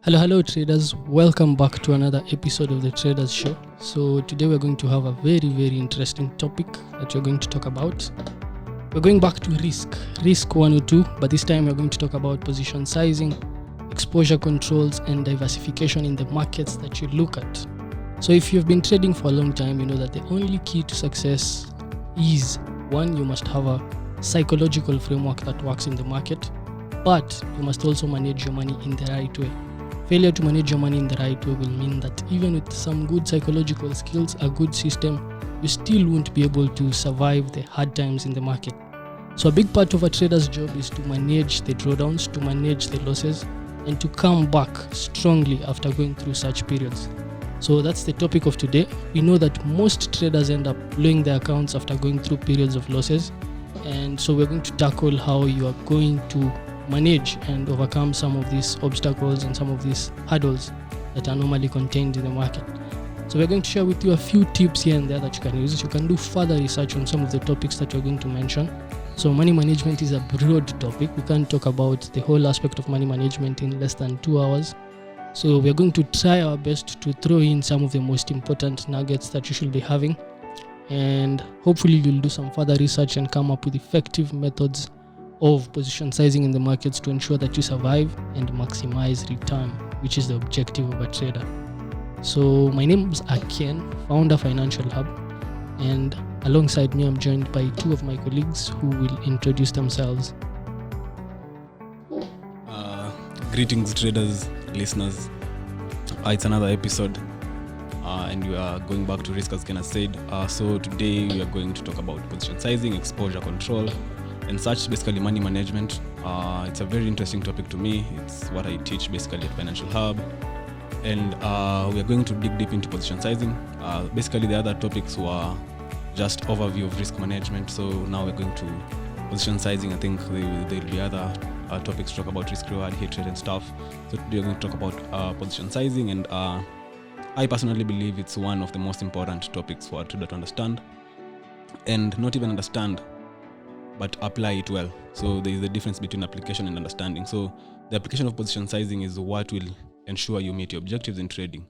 Hello traders, welcome back to another episode of the Traders Show. So today we're going to have a very interesting topic that we're going to talk about. We're going back to risk 102, but this time we're going to talk about position sizing, exposure controls and diversification in the markets that you look at. So if you've been trading for a long time, you know that the only key to success is, one, you must have a psychological framework that works in the market, but you must also manage your money in the right way. Failure to manage your money in the right way will mean that even with some good psychological skills, a good system, you still won't be able to survive the hard times in the market. So a big part of a trader's job is to manage the drawdowns, to manage the losses, and to come back strongly after going through such periods. So that's the topic of today. We know that most traders end up blowing their accounts after going through periods of losses. And so we're going to tackle how you are going to manage and overcome some of these obstacles and some of these hurdles that are normally contained in the market. So we're going to share with you a few tips here and there that you can use. You can do further research on some of the topics that we're going to mention. So money management is a broad topic. We can't talk about the whole aspect of money management in less than 2 hours. So we're going to try our best to throw in some of the most important nuggets that you should be having. And hopefully you'll do some further research and come up with effective methods of position sizing in the markets to ensure that you survive and maximize return, which is the objective of a trader. So my name is Aken, founder Financial Hub, and alongside me I'm joined by two of my colleagues who will introduce themselves. Greetings traders, listeners. It's another episode and we are going back to risk, as Ken has said. So today we are going to talk about position sizing, exposure control, and such, basically money management. It's a very interesting topic to me. It's what I teach basically at Financial Hub. And we are going to dig deep into position sizing. Basically the other topics were just overview of risk management. So now we're going to position sizing. I think there will be other topics to talk about risk, reward, hit rate and stuff. So today we're going to talk about position sizing. And I personally believe it's one of the most important topics for a trader to understand. And not even understand, but apply it well. So there is a difference between application and understanding. So the application of position sizing is what will ensure you meet your objectives in trading.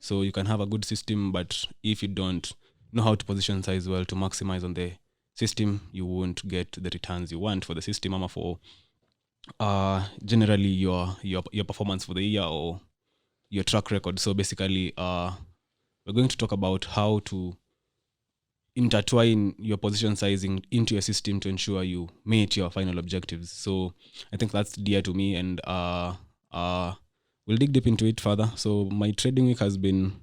So you can have a good system, but if you don't know how to position size well to maximize on the system, you won't get the returns you want for the system or for generally your performance for the year or your track record. So basically we're going to talk about how to intertwine your position sizing into your system to ensure you meet your final objectives. So I think that's dear to me, and we'll dig deep into it further. So my trading week has been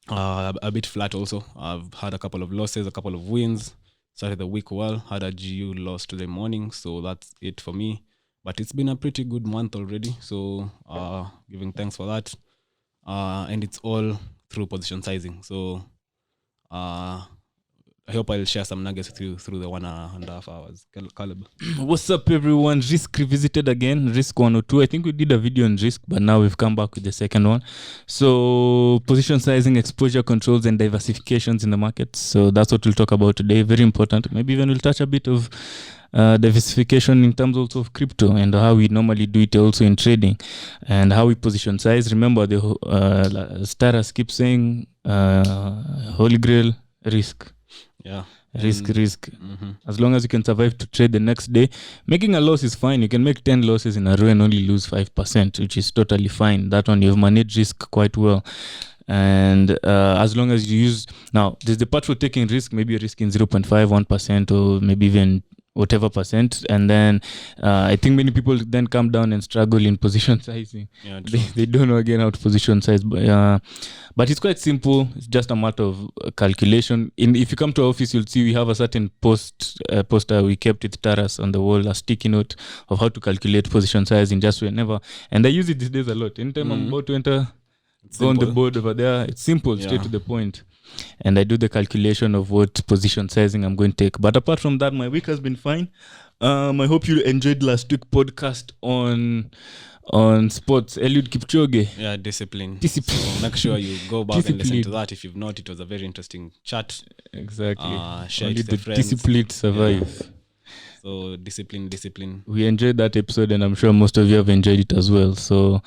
a bit flat also. I've had a couple of losses, a couple of wins. Started the week well, had a GU loss today morning, so that's it for me. But it's been a pretty good month already, so giving thanks for that. And it's all through position sizing. So I hope I'll share some nuggets with you through the 1.5 hours. Caleb. What's up, everyone? Risk revisited again, risk 102. I think we did a video on risk, but now we've come back with the second one. So position sizing, exposure controls and diversifications in the market. So that's what we'll talk about today. Very important. Maybe even we'll touch a bit of diversification in terms also of crypto and how we normally do it also in trading and how we position size. Remember the stars keep saying holy grail, risk. Yeah. Risk. Mm-hmm. As long as you can survive to trade the next day. Making a loss is fine. You can make 10 losses in a row and only lose 5%, which is totally fine. That one, you've managed risk quite well. And as long as you use... Now, there's the part for taking risk. Maybe you're risking 0.5, 1%, or maybe even whatever percent. And then I think many people then come down and struggle in position sizing. Yeah, they don't know again how to position size. But it's quite simple. It's just a matter of calculation. If you come to our office, you'll see we have a certain poster we kept with Taras on the wall, a sticky note of how to calculate position size in just whenever. And I use it these days a lot. Anytime I'm about to enter, go on the board over there. It's simple, straight to the point. And I do the calculation of what position sizing I'm going to take. But apart from that, my week has been fine. I hope you enjoyed last week's podcast on sports. Eliud Kipchoge. Yeah, discipline. So make sure you go back and listen to that if you've not. It was a very interesting chat. Exactly. Share Only it to the friends. discipline survive. So discipline. We enjoyed that episode, and I'm sure most of you have enjoyed it as well. So,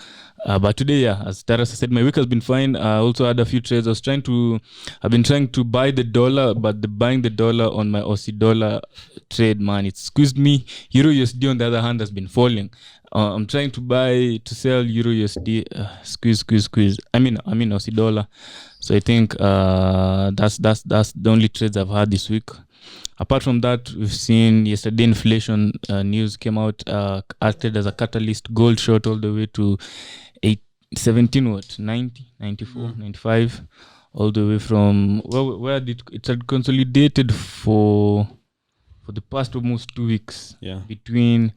but today, as Taras said, my week has been fine. I also had a few trades. I've been trying to buy the dollar, but buying the dollar on my Aussie dollar trade, man, it squeezed me. Euro USD, on the other hand, has been falling. I'm trying to sell Euro USD, squeeze. I mean Aussie dollar. So I think that's the only trades I've had this week. Apart from that, we've seen yesterday inflation news came out, acted as a catalyst. Gold shot all the way to 90, 94, 95, all the way from where it had consolidated for the past almost 2 weeks. Yeah. Between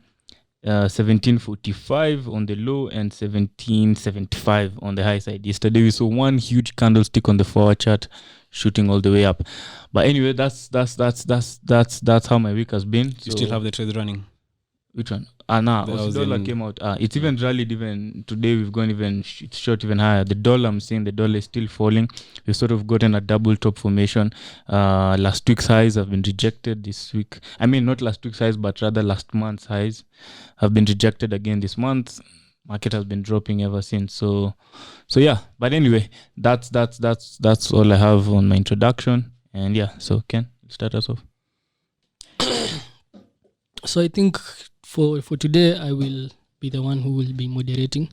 1745 on the low and 1775 on the high side. Yesterday we saw one huge candlestick on the forward chart shooting all the way up. But anyway, that's how my week has been. You still have the trades running? Which one? Aussie dollar came out. It's even rallied. Even today, we've gone it's short even higher. The dollar, I'm saying the dollar is still falling. We've sort of gotten a double top formation. Last week's highs have been rejected this week. I mean, not last week's highs, but rather last month's highs have been rejected again this month. Market has been dropping ever since. So yeah. But anyway, that's all I have on my introduction. And yeah, so Ken, start us off. So I think for today, I will be the one who will be moderating.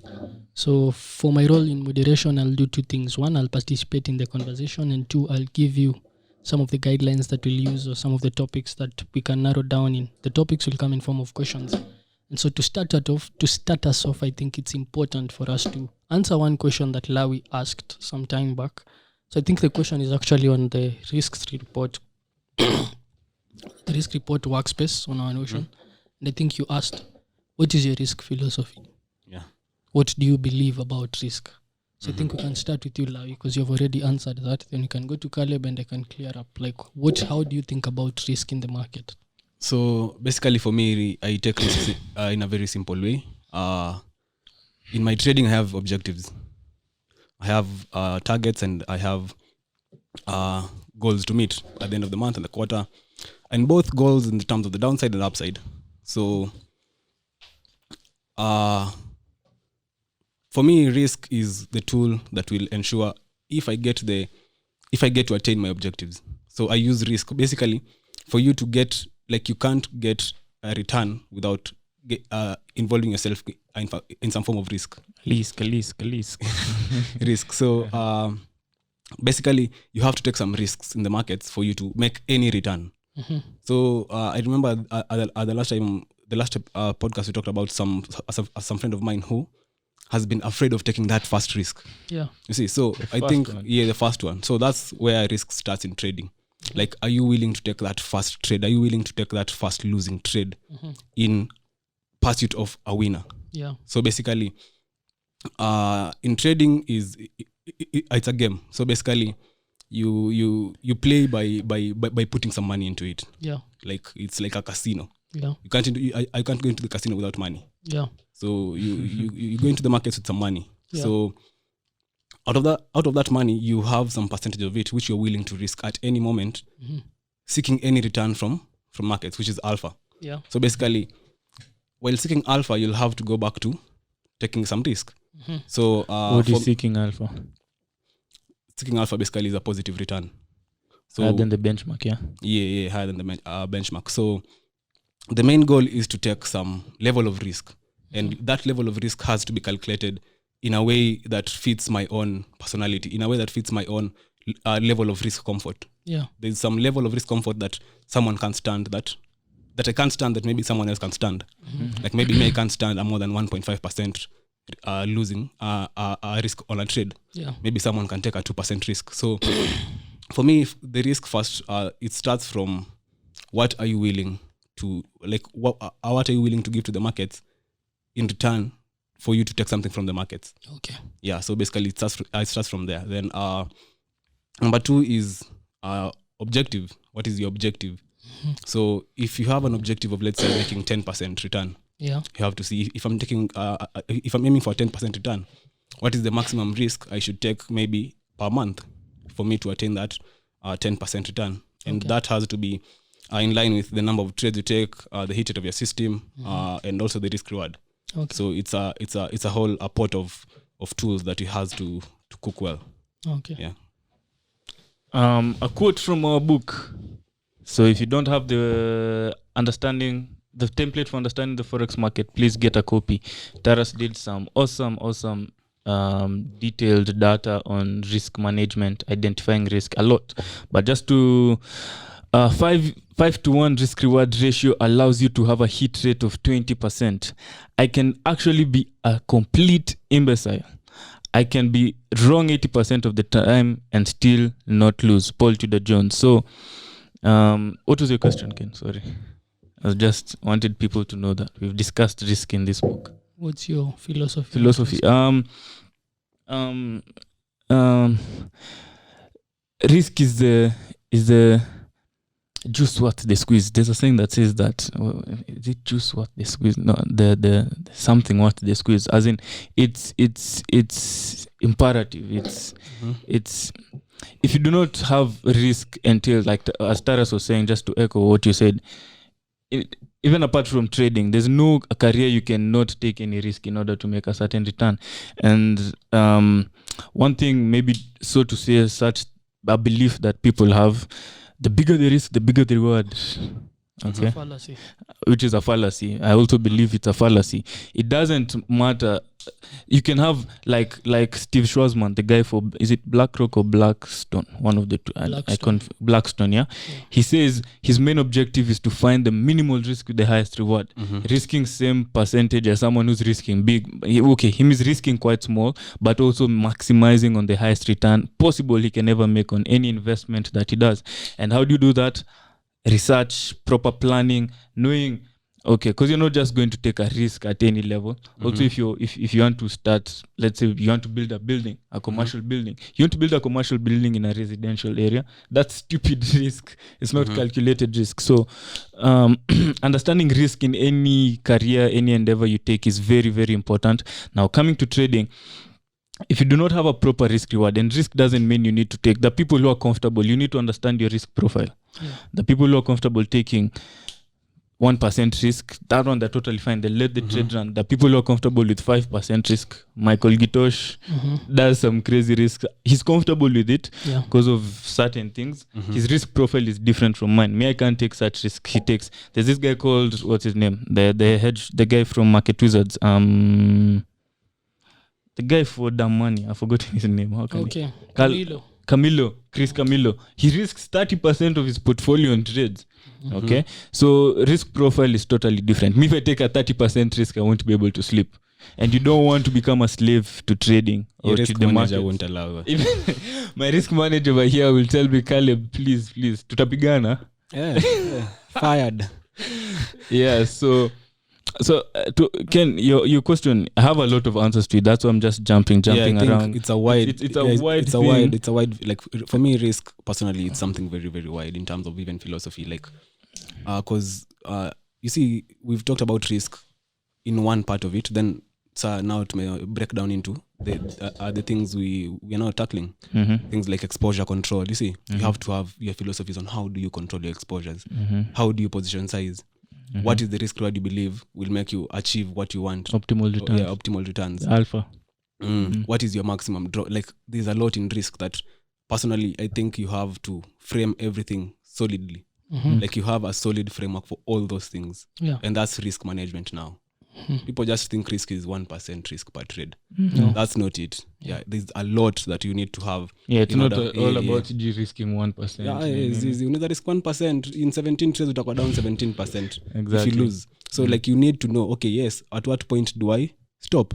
So for my role in moderation, I'll do two things. One, I'll participate in the conversation, and two, I'll give you some of the guidelines that we'll use or some of the topics that we can narrow down in. The topics will come in form of questions. And so to start us off, I think it's important for us to answer one question that Lawi asked some time back. So I think the question is actually on the risks report, the risk report workspace on our Notion. And I think you asked, what is your risk philosophy? Yeah. What do you believe about risk? So I think we can start with you, Lawi, because you've already answered that. Then you can go to Caleb and I can clear up. How do you think about risk in the market? So basically for me, I take risks in a very simple way. In my trading, I have objectives. I have targets and I have goals to meet at the end of the month and the quarter. And both goals in the terms of the downside and upside. So for me, risk is the tool that will ensure if I get to attain my objectives. So I use risk basically for you to get, you can't get a return without involving yourself in some form of risk. Risk. Risk. So basically, you have to take some risks in the markets for you to make any return. Mm-hmm. So I remember the last podcast we talked about some friend of mine who has been afraid of taking that first risk. Yeah. You see, so I think the first one. So that's where risk starts in trading. Are you willing to take that first trade? Are you willing to take that first losing trade in pursuit of a winner? Yeah. So basically, in trading it's a game. So basically, you play by putting some money into it. Yeah. It's like a casino. Yeah. I can't go into the casino without money. Yeah. So you go into the markets with some money. Yeah. So out of that money, you have some percentage of it which you're willing to risk at any moment, seeking any return from markets, which is alpha. Yeah. So basically, while seeking alpha, you'll have to go back to taking some risk. Mm-hmm. So what is seeking alpha? Seeking alpha basically is a positive return. So higher than the benchmark, yeah? Yeah, higher than the benchmark. So the main goal is to take some level of risk. And that level of risk has to be calculated in a way that fits my own personality, in a way that fits my own level of risk comfort. Yeah. There's some level of risk comfort that someone can stand that I can't stand that maybe someone else can stand. Mm-hmm. Maybe I can't stand a more than 1.5% losing a risk on a trade. Yeah. Maybe someone can take a 2% risk. So for me, the risk first, it starts from what are you willing to, what are you willing to give to the markets in return for you to take something from the markets. Okay. Yeah, so basically it starts from there. Then number two is objective. What is your objective? Mm-hmm. So if you have an objective of, let's say, making 10% return, yeah, you have to see if I'm aiming for a 10% return, what is the maximum risk I should take maybe per month for me to attain that 10% return? And that has to be in line with the number of trades you take, the hit rate of your system, and also the risk reward. Okay. So it's a whole pot of tools that he has to cook well. Okay. Yeah. A quote from our book. So if you don't have the template for understanding the forex market, please get a copy. Taras did some awesome detailed data on risk management, identifying risk a lot. But just to 5-to-1 risk reward ratio allows you to have a hit rate of 20%. I can actually be a complete imbecile. I can be wrong 80% of the time and still not lose. Paul Tudor Jones. So, what was your question, Ken? Sorry. I just wanted people to know that we've discussed risk in this book. What's your philosophy? Risk is the juice what they squeeze. There's a saying that says that is it juice what they squeeze? No, the something what they squeeze. As in, it's imperative. It's if you do not have risk until, like as Taras was saying, just to echo what you said, even apart from trading, there's no career you cannot take any risk in order to make a certain return. And one thing, maybe so to say, such a belief that people have. The bigger the risk, the bigger the reward. Okay. It's a fallacy. Which is a fallacy. I also believe it's a fallacy. It doesn't matter. You can have like Steve Schwarzman, the guy for, is it BlackRock or Blackstone? One of the two. Blackstone, yeah? He says his main objective is to find the minimal risk with the highest reward. Risking same percentage as someone who's risking big. Him is risking quite small, but also maximizing on the highest return possible he can ever make on any investment that he does. And how do you do that? Research, proper planning, knowing, because you're not just going to take a risk at any level. Also, if you want to start, let's say you want to build a building, a commercial building, you want to build a commercial building in a residential area, that's stupid risk. It's not calculated risk. So understanding risk in any career, any endeavor you take is very, very important. Now, coming to trading, if you do not have a proper risk reward, and risk doesn't mean you need to take, the people who are comfortable, you need to understand your risk profile. The people who are comfortable taking 1% risk, that one, they're totally fine. They let the trade run. The people who are comfortable with 5% risk, Michael Gitosh does some crazy risk. He's comfortable with it because of certain things. His risk profile is different from mine. Me, I can't take such risk he takes. There's this guy called, what's his name? The guy from Market Wizards. The guy for damn money, I forgot his name. How can Chris Camillo. He risks 30% of his portfolio on trades. Okay, so risk profile is totally different. Me, if I take a 30% risk, I won't be able to sleep. And you don't want to become a slave to trading or to the market. Won't allow it. Even my risk manager over here will tell me, Caleb, please, tutapigana. Yeah. Fired. Yeah, so Ken, your question, I have a lot of answers to it. That's why I'm just jumping around. It's a wide. It's a wide. Like for me, risk personally, it's something very, very wide in terms of even philosophy. Like, because you see, we've talked about risk in one part of it. Then, now to break down into the things we are now tackling. Things like exposure control. You see, you have to have your philosophies on how do you control your exposures. How do you position size. What is the risk reward you believe will make you achieve what you want? Optimal returns. Optimal returns. Alpha. What is your maximum draw? Like, there's a lot in risk that personally I think you have to frame everything solidly. Like, you have a solid framework for all those things. And that's risk management now. People just think risk is 1% risk per trade. That's not it. There's a lot that you need to have. It's not all about de-risking 1%. You need to risk 1%. In 17 trades, you down 17%. Exactly. If you lose. So like, you need to know, okay, yes, at what point do I stop?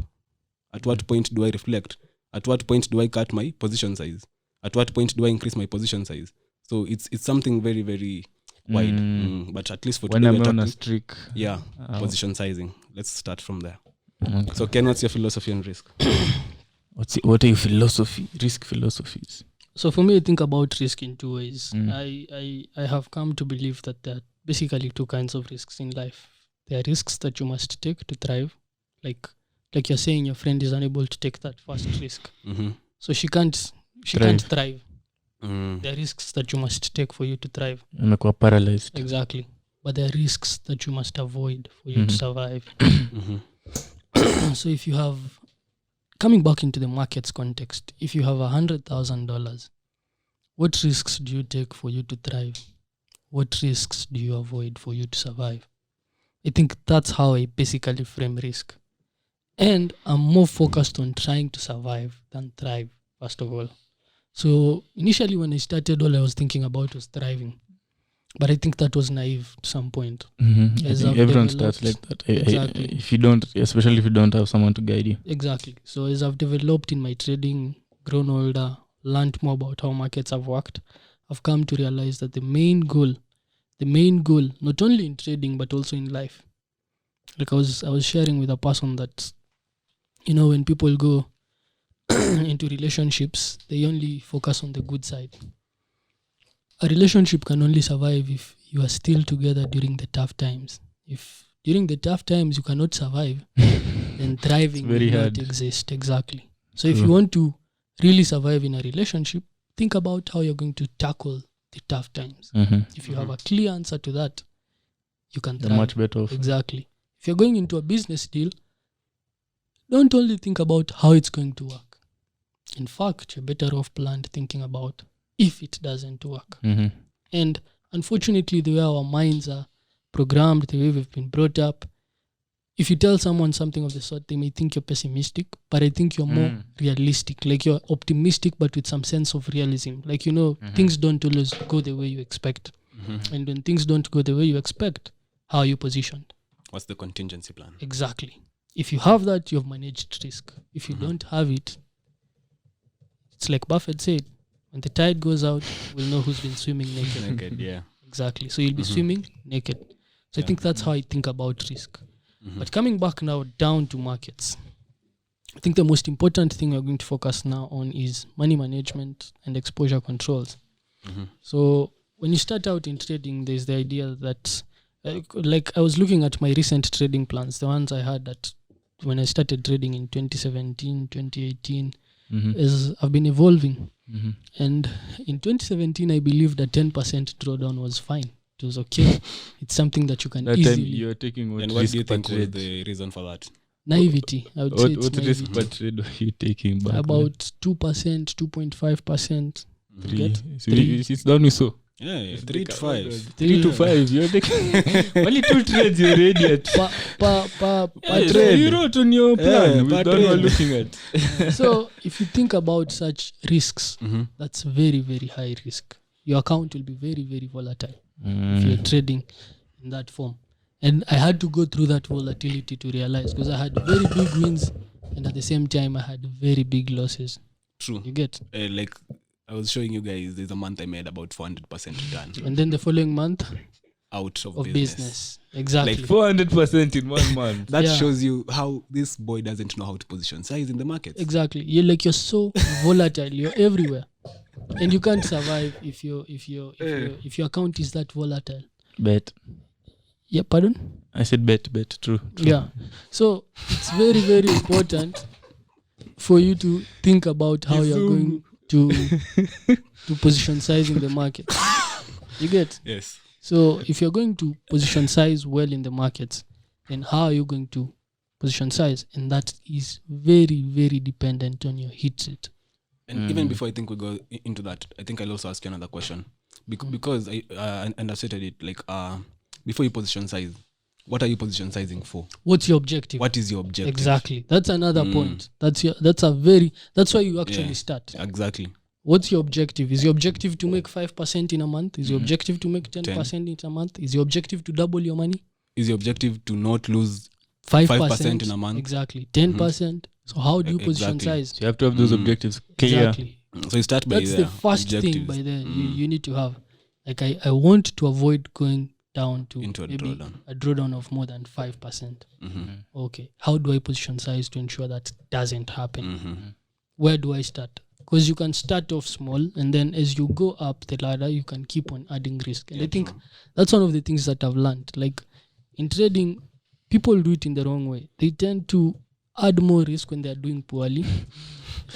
At what point do I reflect? At what point do I cut my position size? At what point do I increase my position size? So it's something very, very wide. But at least for when today, I'm on a streak. Position sizing. Let's start from there. So Ken, what's your philosophy on risk? What are your risk philosophies? So for me, I think about risk in two ways. I have come to believe that there are basically two kinds of risks in life. There are risks that you must take to thrive. Like you're saying, your friend is unable to take that first risk. So she can't thrive. There are risks that you must take for you to thrive. Umekuwa paralyzed. Exactly. But there are risks that you must avoid for you to survive. So if you have, coming back into the markets context, if you have $100,000, what risks do you take for you to thrive? What risks do you avoid for you to survive? I think that's how I basically frame risk. And I'm more focused on trying to survive than thrive, first of all. So initially when I started, all I was thinking about was thriving. But I think that was naive to some point. I As think I've everyone developed- starts like that. Exactly. If you don't, especially if you don't have someone to guide you. Exactly. So as I've developed in my trading, grown older, learned more about how markets have worked, I've come to realize that the main goal, not only in trading but also in life. Like I was sharing with a person that, when people go into relationships, they only focus on the good side. A relationship can only survive if you are still together during the tough times. If during the tough times you cannot survive, then thriving It's very will hard. not exist. Exactly. So if True. you want to really survive in a relationship, think about how you're going to tackle the tough times. If you have a clear answer to that, you can You're thrive. much better off. Exactly. If you're going into a business deal, don't only think about how it's going to work. In fact, you're better off planned thinking about if it doesn't work. And unfortunately, the way our minds are programmed, the way we've been brought up, if you tell someone something of the sort, they may think you're pessimistic, but I think you're more realistic. Like you're optimistic, but with some sense of realism. Like, things don't always go the way you expect. And when things don't go the way you expect, how are you positioned? What's the contingency plan? Exactly. If you have that, you've managed risk. If you don't have it, it's like Buffett said, when the tide goes out, we'll know who's been swimming naked. Naked, yeah. Exactly. So you'll be swimming naked. So I think that's how I think about risk. But coming back now down to markets, I think the most important thing we're going to focus now on is money management and exposure controls. So when you start out in trading, there's the idea that, like I was looking at my recent trading plans, the ones I had that when I started trading in 2017, 2018, is I've been evolving. And in 2017, I believed that 10% drawdown was fine. It was okay. It's something that you can That time easily... you're taking what And what risk do you per think was trade? the reason for that? Naivety. I would say it's What risk naivety. per trade are you taking back? About 2%, 2.5%. then? Get? So it's done with so. Yeah, 3 to 5. 3 to 5. You're taking only 2 trades you're ready at. Per Hey, trade. you wrote on your plan. We per don't know trade. looking at. So if you think about such risks, that's very, very high risk. Your account will be very, very volatile if you're trading in that form. And I had to go through that volatility to realize, because I had very big wins and at the same time I had very big losses. True. You get? Like I was showing you guys, there's a month I made about 400% return And then the following month out of of business. business. Exactly. Like 400% in 1 month. That Yeah. shows you how this boy doesn't know how to position size in the market. Exactly. You're so volatile. You're everywhere, and you can't survive if your account is that volatile. Bet. Yeah. Pardon. I said bet. True. Yeah. So it's very, very important for you to think about how you're going to position size in the market. You get? Yes. So if you're going to position size well in the markets, then how are you going to position size? And that is very, very dependent on your hit rate. And even before I think we go into that, I think I'll also ask you another question. Because I and I stated it like before you position size, what are you position sizing for? What's your objective? What is your objective? Exactly. That's another point. That's why you actually start. Exactly. What's your objective? Is your objective to make 5% in a month? Is your objective to make 10% in a month? Is your objective to double your money? Is your objective to not lose 5% in a month? Exactly. 10%. So how do you position Exactly. size? So you have to have those objectives clear. Exactly. So you start by That's the first thing objectives. by there you need to have. Like I want to avoid going down to Into a maybe drawdown. a drawdown of more than 5%. Okay. How do I position size to ensure that doesn't happen? Where do I start? Because you can start off small, and then as you go up the ladder, you can keep on adding risk. And I think that's one of the things that I've learned. Like in trading, people do it in the wrong way. They tend to add more risk when they're doing poorly,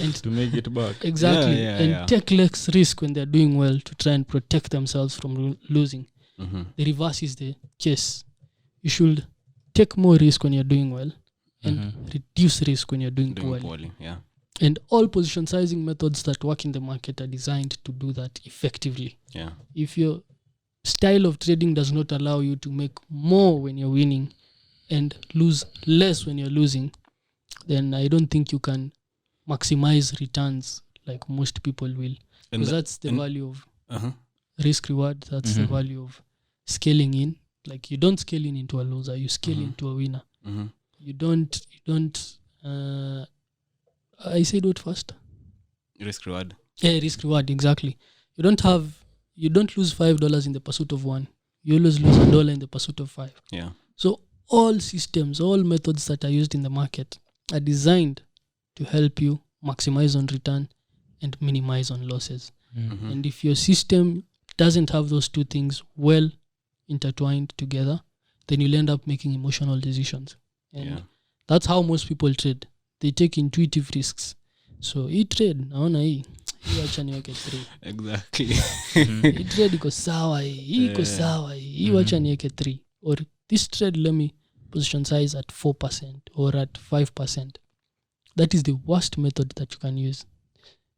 and to make it back. exactly, Yeah, and yeah. take less risk when they're doing well to try and protect themselves from losing. Mm-hmm. The reverse is the case. You should take more risk when you're doing well and reduce risk when you're doing poorly. Yeah. And all position sizing methods that work in the market are designed to do that effectively. Yeah. If your style of trading does not allow you to make more when you're winning and lose less when you're losing, then I don't think you can maximize returns like most people will. Because that's the value of risk reward. That's the value of scaling in. Like you don't scale in into a loser, you scale into a winner. You don't I said what first? Risk reward. Yeah, risk reward, exactly. You don't lose $5 in the pursuit of one. You always lose $1 in the pursuit of 5. Yeah. So all systems, all methods that are used in the market are designed to help you maximize on return and minimize on losses. And if your system doesn't have those two things well intertwined together, then you'll end up making emotional decisions. And that's how most people trade. They take intuitive risks. So hii trade naona hii wacha niweke 3. Exactly. Hii trade iko sawa, hii iko sawa, hii wacha niweke 3. Or this trade let me position size at 4% or at 5%. That is the worst method that you can use.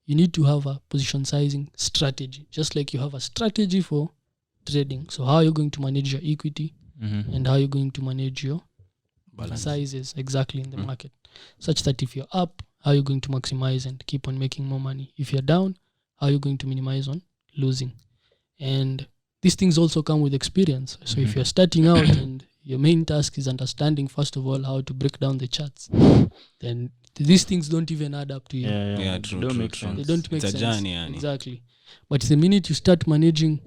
You need to have a position sizing strategy, just like you have a strategy for trading. So how are you going to manage your equity and how are you going to manage your sizes exactly in the market, such that if you're up, how are you going to maximize and keep on making more money? If you're down, how are you going to minimize on losing? And these things also come with experience. So if you're starting out and your main task is understanding, first of all, how to break down the charts, then these things don't even add up to you. Yeah, true. Don't true, make true. sense. They don't make It's a sense. journey, yani. Exactly. But the minute you start managing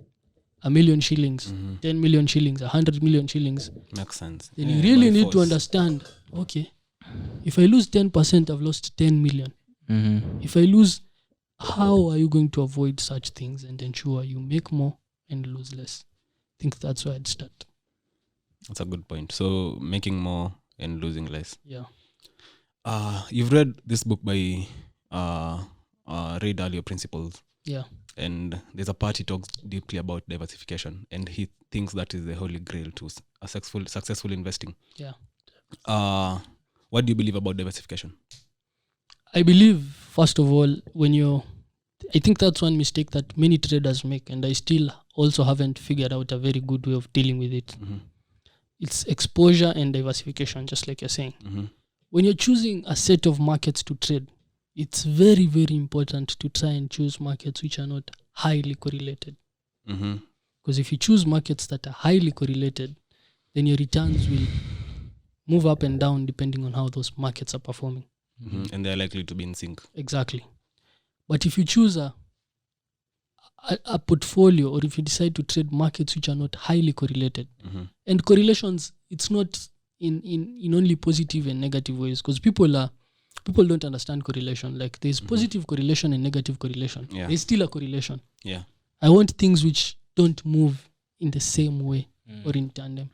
1 million shillings, 10 million shillings, 100 million shillings, Makes sense. then Yeah, you really by need to force. understand, okay, if I lose 10%, I've lost 10 million. If I lose, how are you going to avoid such things and ensure you make more and lose less? I think that's where I'd start. That's a good point. So making more and losing less. Yeah. You've read this book by Ray Dalio, Principles. Yeah. And there's a part he talks deeply about diversification, and he thinks that is the holy grail to a successful investing. Yeah. What do you believe about diversification? I believe, first of all, I think that's one mistake that many traders make, and I still also haven't figured out a very good way of dealing with it. It's exposure and diversification, just like you're saying. When you're choosing a set of markets to trade, it's very, very important to try and choose markets which are not highly correlated. Because if you choose markets that are highly correlated, then your returns will move up and down depending on how those markets are performing. And they're likely to be in sync. Exactly. But if you choose a portfolio, or if you decide to trade markets which are not highly correlated, and correlations, it's not in only positive and negative ways, because people don't understand correlation. Like there's positive correlation and negative correlation. Yeah. There's still a correlation. Yeah. I want things which don't move in the same way or in tandem.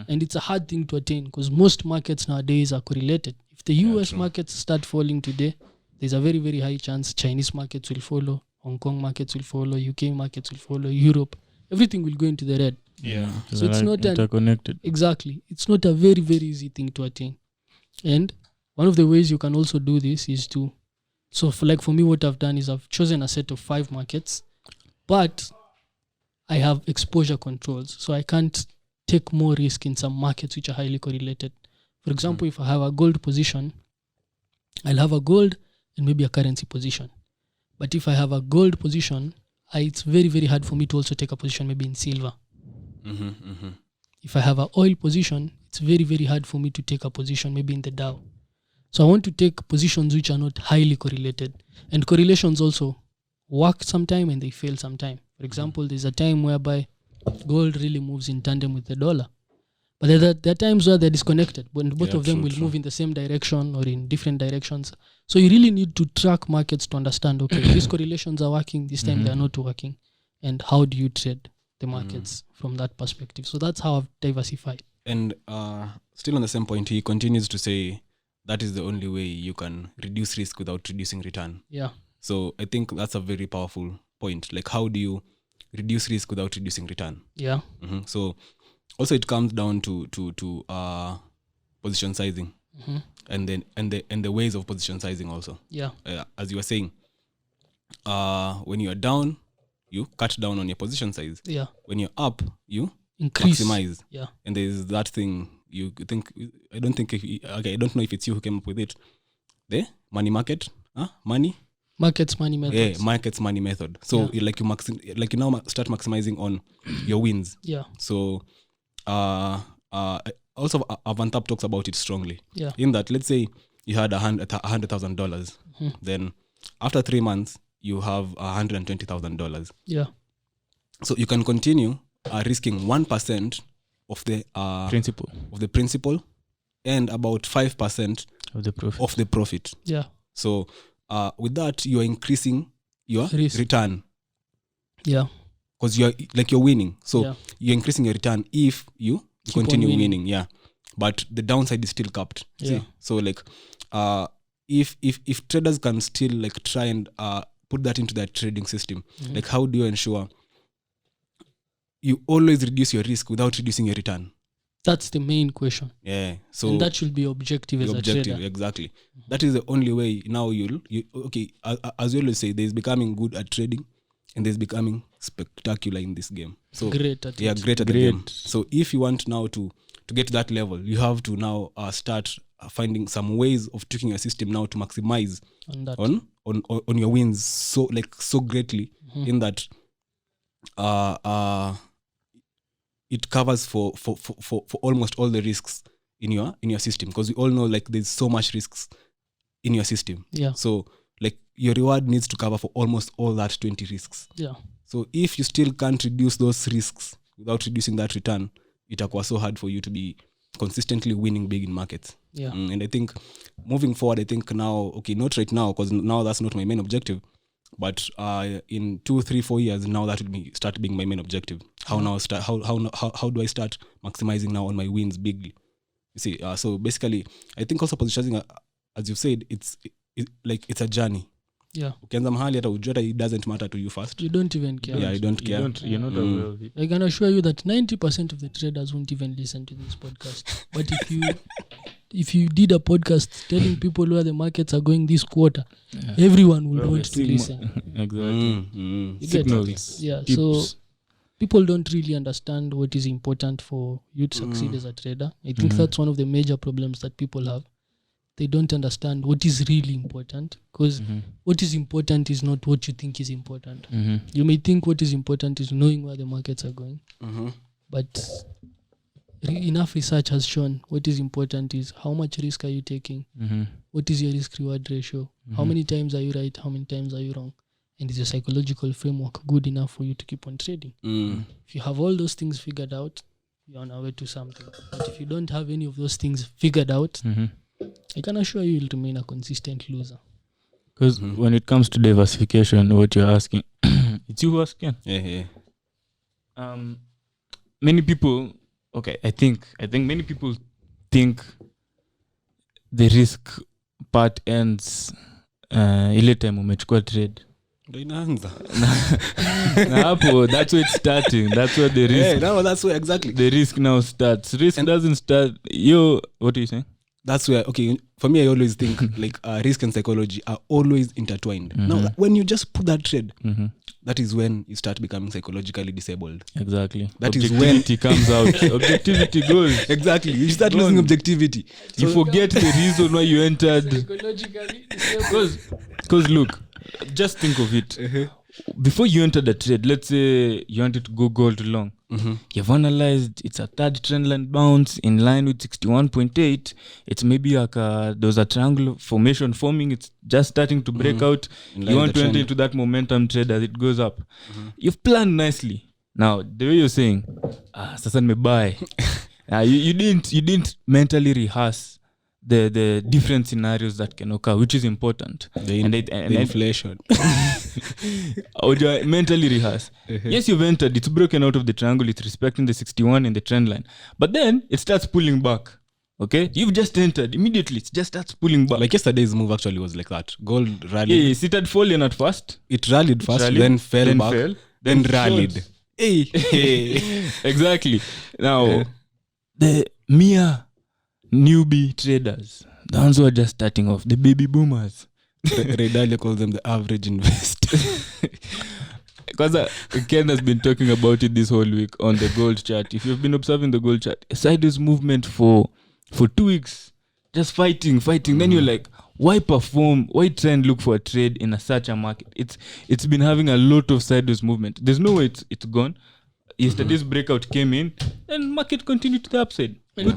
And it's a hard thing to attain because most markets nowadays are correlated. If the US markets start falling today, there's a very, very high chance Chinese markets will follow, Hong Kong markets will follow, UK markets will follow, Europe. Everything will go into the red. Yeah. So it's not interconnected. Exactly. It's not a very, very easy thing to attain. And one of the ways you can also do this is for me, what I've done is I've chosen a set of 5 markets, but I have exposure controls. So I can't take more risk in some markets which are highly correlated. For example, if I have a gold position, I'll have a gold and maybe a currency position. But if I have a gold position, it's very, very hard for me to also take a position maybe in silver. If I have an oil position, it's very, very hard for me to take a position maybe in the Dow. So I want to take positions which are not highly correlated. And correlations also work sometime and they fail sometime. For example, there's a time whereby gold really moves in tandem with the dollar. But there are times where they're disconnected, when both of them will move in the same direction or in different directions. So you really need to track markets to understand, okay, these correlations are working, this time they're not working. And how do you trade the markets from that perspective? So that's how I've diversified. And still on the same point, he continues to say that is the only way you can reduce risk without reducing return. Yeah. So I think that's a very powerful point. Like, how do you reduce risk without reducing return? Yeah. So also it comes down to position sizing, and the ways of position sizing also. Yeah. As you were saying, when you are down, you cut down on your position size. Yeah. When you're up, you Increase. maximize. Yeah. And there's that thing you think. I don't know if it's you who came up with it. The money market, Markets money method. Yeah, markets money method. So you now start maximizing on your wins. Yeah. So also Avantap talks about it strongly. Yeah. In that, let's say you had $100,000, then after 3 months you have $120,000. Yeah. So you can continue risking 1% of the principal and about 5% of the profit. Yeah. So with that, you are increasing your Risk. return. Yeah. Because you're winning. So you're increasing your return if you continue winning. Yeah. But the downside is still capped. Yeah. See? So like if traders can still like try and put that into their trading system, like how do you ensure you always reduce your risk without reducing your return? That's the main question. Yeah. So and that should be objective as a trader. Exactly. That is the only way. Now as you always say, there's becoming good at trading and there's becoming spectacular in this game. So great at it. Great at the game. So if you want now to get to that level, you have to now start finding some ways of tweaking your system now to maximize on your wins so greatly in that it covers for almost all the risks in your system, because we all know like there's so much risks in your system. Yeah. So like your reward needs to cover for almost all that 20 risks. Yeah. So if you still can't reduce those risks without reducing that return, it's so hard for you to be consistently winning big in markets. Yeah. And I think moving forward, I think now, not right now, because now that's not my main objective, but in 2, 3, 4 years now, that will start being my main objective. How do I start maximizing now on my wins bigly? You see, so basically, I think also positioning, as you've said, it's a journey. Yeah. Ukianza mahali hata ujua it doesn't matter to you first. You don't even care. Yeah, you don't care. You're not aware of it. I can assure you that 90% of the traders won't even listen to this podcast. But if you did a podcast telling people where the markets are going this quarter, everyone will want to listen. Exactly. You get Signals. it? Yeah. Tips. So people don't really understand what is important for you to succeed as a trader. I think that's one of the major problems that people have. They don't understand what is really important, because what is important is not what you think is important. You may think what is important is knowing where the markets are going, but enough research has shown what is important is how much risk are you taking, what is your risk reward ratio, how many times are you right, how many times are you wrong, and is your psychological framework good enough for you to keep on trading. If you have all those things figured out, you're on our way to something. But if you don't have any of those things figured out, I can assure you will remain a consistent loser. Because when it comes to diversification, what you're asking, it's you who asking. Yeah. Many people, I think many people think the risk part ends ile time umechukua trade. Ndio inaanza. Na hapo, that's where it's starting. That's where the risk. That's where exactly. The risk now starts. Risk doesn't start. What are you saying? That's where, for me, I always think like risk and psychology are always intertwined. Now, when you just put that trade, that is when you start becoming psychologically disabled. Exactly. That is when objectivity comes out. Objectivity goes. Exactly. You start losing objectivity. You forget the reason why you entered. Psychologically disabled. Because look, just think of it. Before you enter the trade, let's say you wanted to go gold long. You've analyzed it's a third trendline bounce in line with 61.8. It's maybe like there was a triangle formation forming. It's just starting to break out. You want to enter into that momentum trade as it goes up. You've planned nicely. Now, the way you're saying, sasa nimebuy. You didn't mentally rehearse the different scenarios that can occur, which is important. The inflation. Mentally rehearse. Yes, you've entered, it's broken out of the triangle, it's respecting the 61 in the trend line. But then it starts pulling back. Okay, you've just entered immediately. It just starts pulling back. Like yesterday's move actually was like that. Gold rallied. Yes, it had fallen at first. It rallied first, Rallied, then fell back, fell, then shot. rallied. Hey. Exactly. Now, the mere newbie traders, the ones who are just starting off, the baby boomers. Ray Dalio calls them the average investor. Because Ken has been talking about it this whole week on the gold chart. If you've been observing the gold chart, a sideways movement for 2 weeks, just fighting. Then you're like, why perform? Why try and look for a trade in such a market? It's been having a lot of sideways movement. There's no way it's gone. Yesterday's breakout came in, and market continued to the upside. And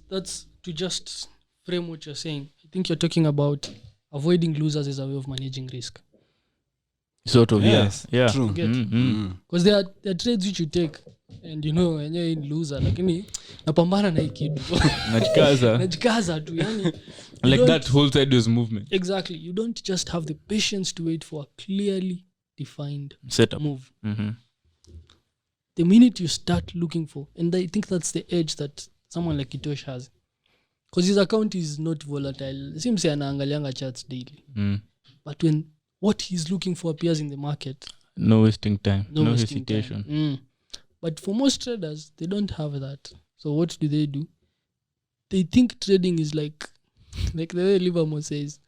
that's to just frame what you're saying. I think you're talking about avoiding losers as a way of managing risk. Sort of, Yes, yeah. true. Because there are trades which you take and when you're in loser, lakini napambana na hii kitu. Najikaza tu, yani. Like that whole sideways movement. Exactly. You don't just have the patience to wait for a clearly defined setup move. Mm-hmm. The minute you start looking for, and I think that's the edge that someone like Kitosh has. Because his account is not volatile. Seems anaangalianga charts daily. But when what he's looking for appears in the market, no wasting time, no wasting hesitation. Time. But for most traders, they don't have that. So what do? They think trading is like the way Livermore says,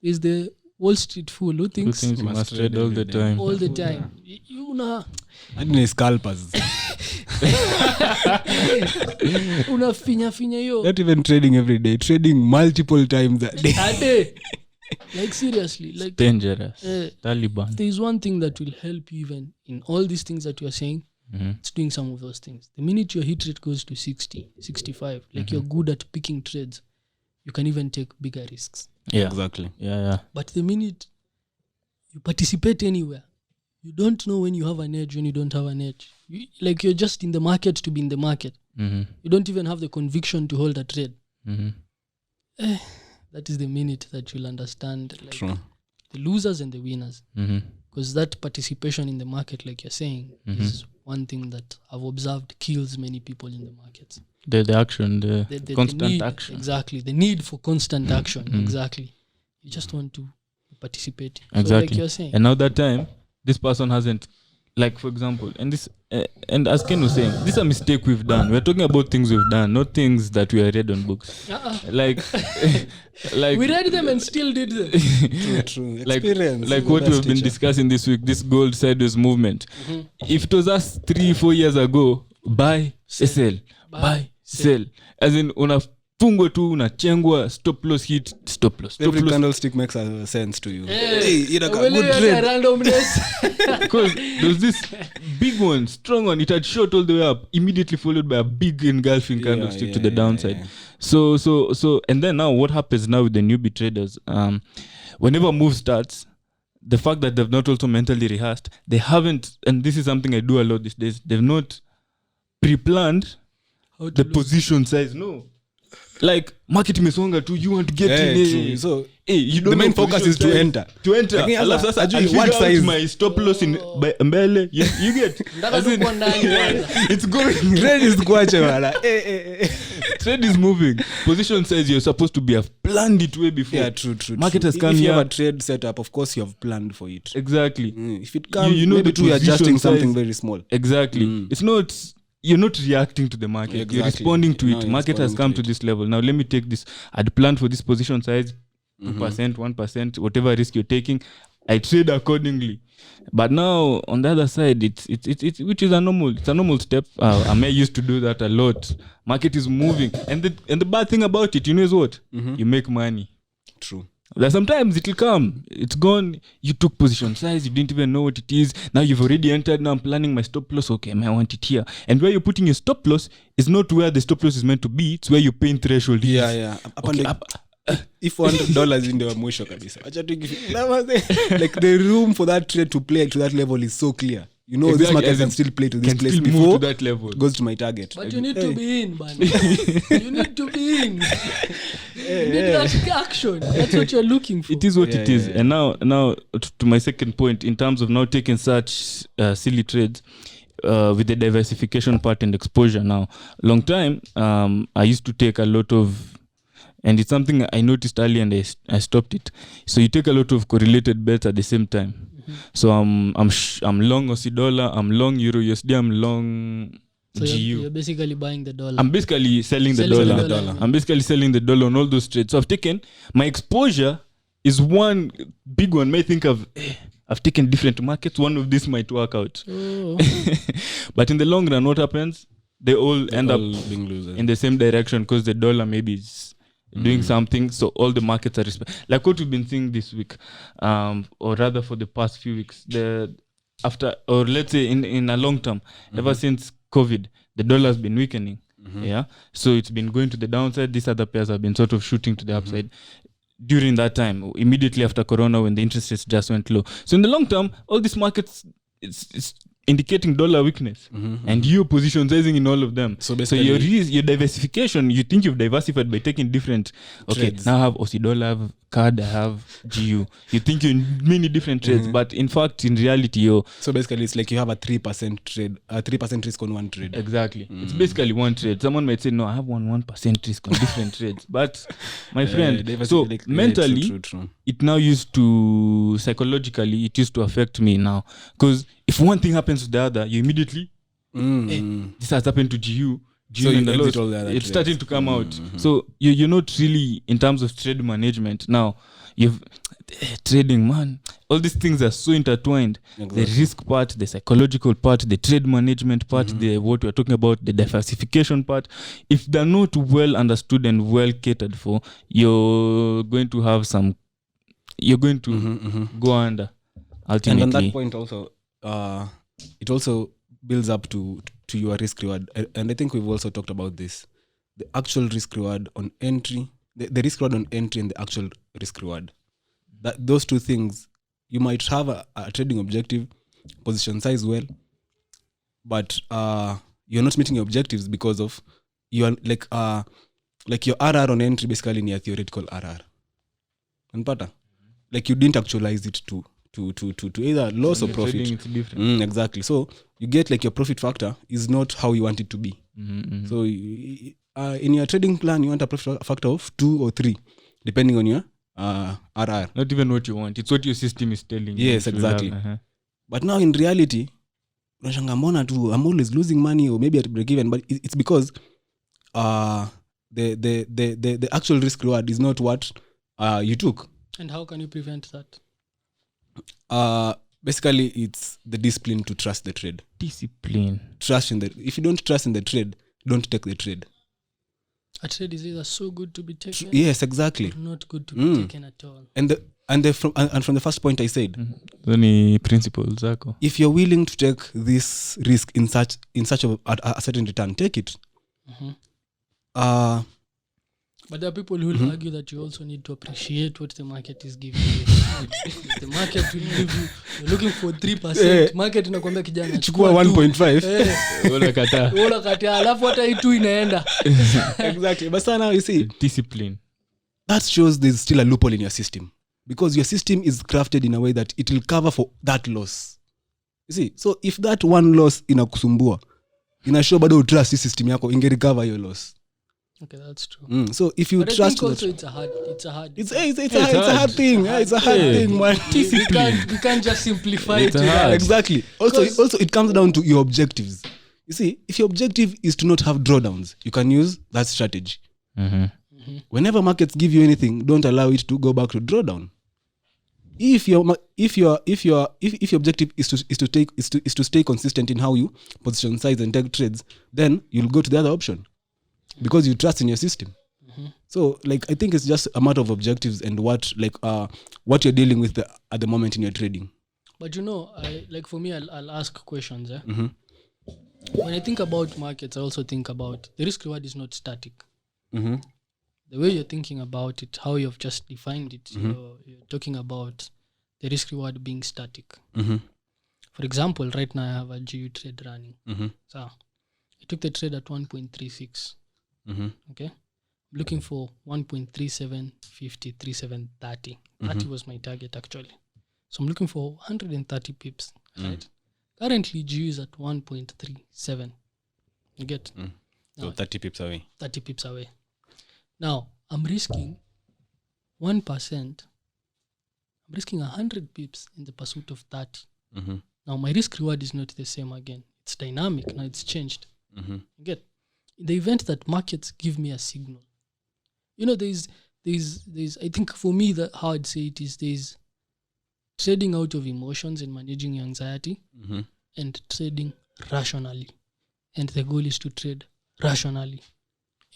is the Wall Street fool who thinks you must trade all the time. All the time. You know. I didn't scalpers. Unafinya yo. Not even trading every day, trading multiple times a day. Like seriously, like dangerous. Taliban. There's one thing that will help you even in all these things that you are saying. It's doing some of those things. The minute your hit rate goes to 60, 65, like you're good at picking trades, you can even take bigger risks. Yeah, exactly. Yeah. But the minute you participate anywhere, you don't know when you have an edge, when you don't have an edge. You're just in the market to be in the market. You don't even have the conviction to hold a trade. That is the minute that you'll understand the losers and the winners. Because that participation in the market, like you're saying, is one thing that I've observed kills many people in the market. The action, the constant action. Exactly. The need for constant action. Exactly. You just want to participate. Exactly. So like you're saying. And now that time, this person hasn't, like for example, and this, and as Ken was saying, this is a mistake we've done. We're talking about things we've done, not things that we read on books. Like we read them and still did them. True. Experience. Like what we've been discussing this week, this gold sideways movement. If it was us 3-4 years ago, buy, sell, buy, sell. As in unafungwa tu, unachengwa, stop loss hit, stop loss. Every candlestick makes a sense to you. Hey, you know, good trade. Randomness. Because there's this big one, strong one, it had shot all the way up, immediately followed by a big engulfing candlestick to the downside. So and then now what happens now with the newbie traders, whenever a move starts, the fact that they've not also mentally rehearsed, they haven't, and this is something I do a lot these days, they've not pre-planned the position size. No, like market imesonga tu, you want to get in. So you don't, the main focus is to enter. What size my stop loss in mbele, you get it's going. Trade is kuache wala. Trade is moving. Position size, you're supposed to have planned it way before. Yeah, true. Market has come if you here. have a trade setup, of course you have planned for it. Exactly. If it comes, you know maybe the you're adjusting size. something very small. Exactly. It's not, you're not reacting to the market. Exactly. You're responding to No, it. you're Market has come to this level. Now let me take this. I'd planned for this position size, 2%, 1%, whatever risk you're taking. I trade accordingly. But now on the other side, it's which is a normal step. I may used to do that a lot. Market is moving, and the bad thing about it, you know, is what? You make money. True. That sometimes it will come, it's gone. You took position size, you didn't even know what it is. Now you've already entered. Now I'm planning my stop loss. Okay, I want it here. And where you're putting your stop loss is not where the stop loss is meant to be. It's where your pain threshold is. Yeah. If $100 in the mwisho kabisa, like the room for that trade to play to that level is so clear. You know, exactly. This market can still play to this place before to that level. It goes to my target. But you need to be in, man. You need to be in. You need that action. That's what you're looking for. It is what it is. And now to my second point, in terms of now taking such silly trades, with the diversification part and exposure now. Long time, I used to take a lot of and it's something I noticed early and I stopped it. So you take a lot of correlated bets at the same time. So I'm long Aussie dollar, I'm long Euro USD, I'm long So GU. you're basically buying the dollar. I'm basically selling the dollar. I'm basically selling the dollar on all those trades. So I've taken my exposure is one big one. May think I've taken different markets. One of these might work out. Oh. But in the long run, what happens? They all end up being losers in the same direction because the dollar maybe is doing something. So all the markets are like what we've been seeing this week, or rather for the past few weeks. Or let's say in a long term, ever since COVID, the dollar has been weakening. Yeah, so it's been going to the downside. These other pairs have been sort of shooting to the upside during that time, immediately after Corona, when the interest rates just went low. So in the long term, all these markets, it's indicating dollar weakness, and your position sizing in all of them. So your diversification, you think you've diversified by taking different. Okay, trades. Now I have Aussie dollar, I have CAD, I have GU. You think you're in many different trades, but in fact, in reality, so basically, it's like you have a 3% trade, 3% risk on one trade. Exactly, it's basically one trade. Someone might say, no, I have 1% risk on different trades, but my friend, so mentally, true. It now used to psychologically, it used to affect me now because. If one thing happens to the other, you immediately, this has happened to GU. So it's starting to come out. So you're not really, in terms of trade management, now, you've trading, man, all these things are so intertwined. Exactly. The risk part, the psychological part, the trade management part, the what we're talking about, the diversification part. If they're not well understood and well catered for, you're going to have go under, ultimately. And on that point also, it also builds up to your risk reward, and I think we've also talked about this: the actual risk reward on entry, the risk reward on entry, and the actual risk reward. That those two things, you might have a trading objective, position size well, but you're not meeting your objectives because of your like your RR on entry basically near theoretical RR, and pattern, like you didn't actualize it to either loss or profit. It's different. Exactly. So you get like your profit factor is not how you want it to be. So in your trading plan, you want a profit factor of 2 or 3, depending on your RR. Not even what you want. It's what your system is telling you. Yes, exactly. But now in reality, I'm always losing money or maybe at break even, but it's because the actual risk reward is not what you took. And how can you prevent that? Basically it's the discipline to trust the trade. Discipline. If you don't trust in the trade, don't take the trade. A trade is either so good to be taken. Yes, exactly. Or not good to be taken at all. From the first point I said, any principles, if you're willing to take this risk in such a certain return, take it. But there are people who will argue that you also need to appreciate what the market is giving you. If the market will give you, you're looking for 3%, market inakwambia kijana chukua 1.5. Unakataa alafu hata hii tu inaenda. Exactly. But now you see, discipline. That shows there's still a loophole in your system, because your system is crafted in a way that it will cover for that loss. You see, so if that one loss inakusumbua, inashow bado trust system yako inge recover your loss. Okay, that's true. So if you but trust, I think also it's a hard thing. It's a hard thing, man. We can't just simplify it. Exactly. Also, it comes down to your objectives. You see, if your objective is to not have drawdowns, you can use that strategy. Whenever markets give you anything, don't allow it to go back to drawdown. If your objective is to stay consistent in how you position size and take trades, then you'll go to the other option. Because you trust in your system. So like I think it's just a matter of objectives and what you're dealing with at the moment in your trading. But for me, I'll ask questions. When I think about markets, I also think about the risk reward is not static. The way you're thinking about it, how you've just defined it, you're talking about the risk reward being static. For example, right now I have a GU trade running. So I took the trade at 1.36. Okay, I'm looking for 1.3750, 3730. 30 was my target actually. So I'm looking for 130 pips, right? Currently, GU is at 1.37. You get? So 30 pips away. 30 pips away. Now, I'm risking 1%. I'm risking 100 pips in the pursuit of 30. Mm-hmm. Now, my risk reward is not the same again. It's dynamic. Now it's changed. Mm-hmm. You get? In the event that markets give me a signal, there's I think for me, how I'd say it is, there's trading out of emotions and managing your anxiety, Mm-hmm. and trading rationally. And the goal is to trade rationally.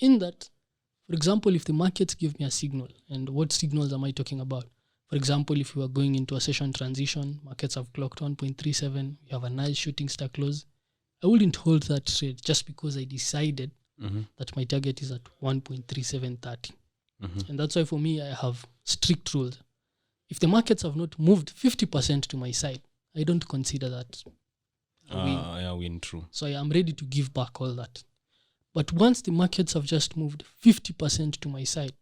In that, for example, if the markets give me a signal, and what signals am I talking about? For example, if we are going into a session transition, markets have clocked 1.37, you have a nice shooting star close, I wouldn't hold that trade just because I decided Mm-hmm. that my target is at 1.3730. Mm-hmm. And that's why for me, I have strict rules. If the markets have not moved 50% to my side, I don't consider that a win. Yeah, win, true. So I am ready to give back all that. But once the markets have just moved 50% to my side,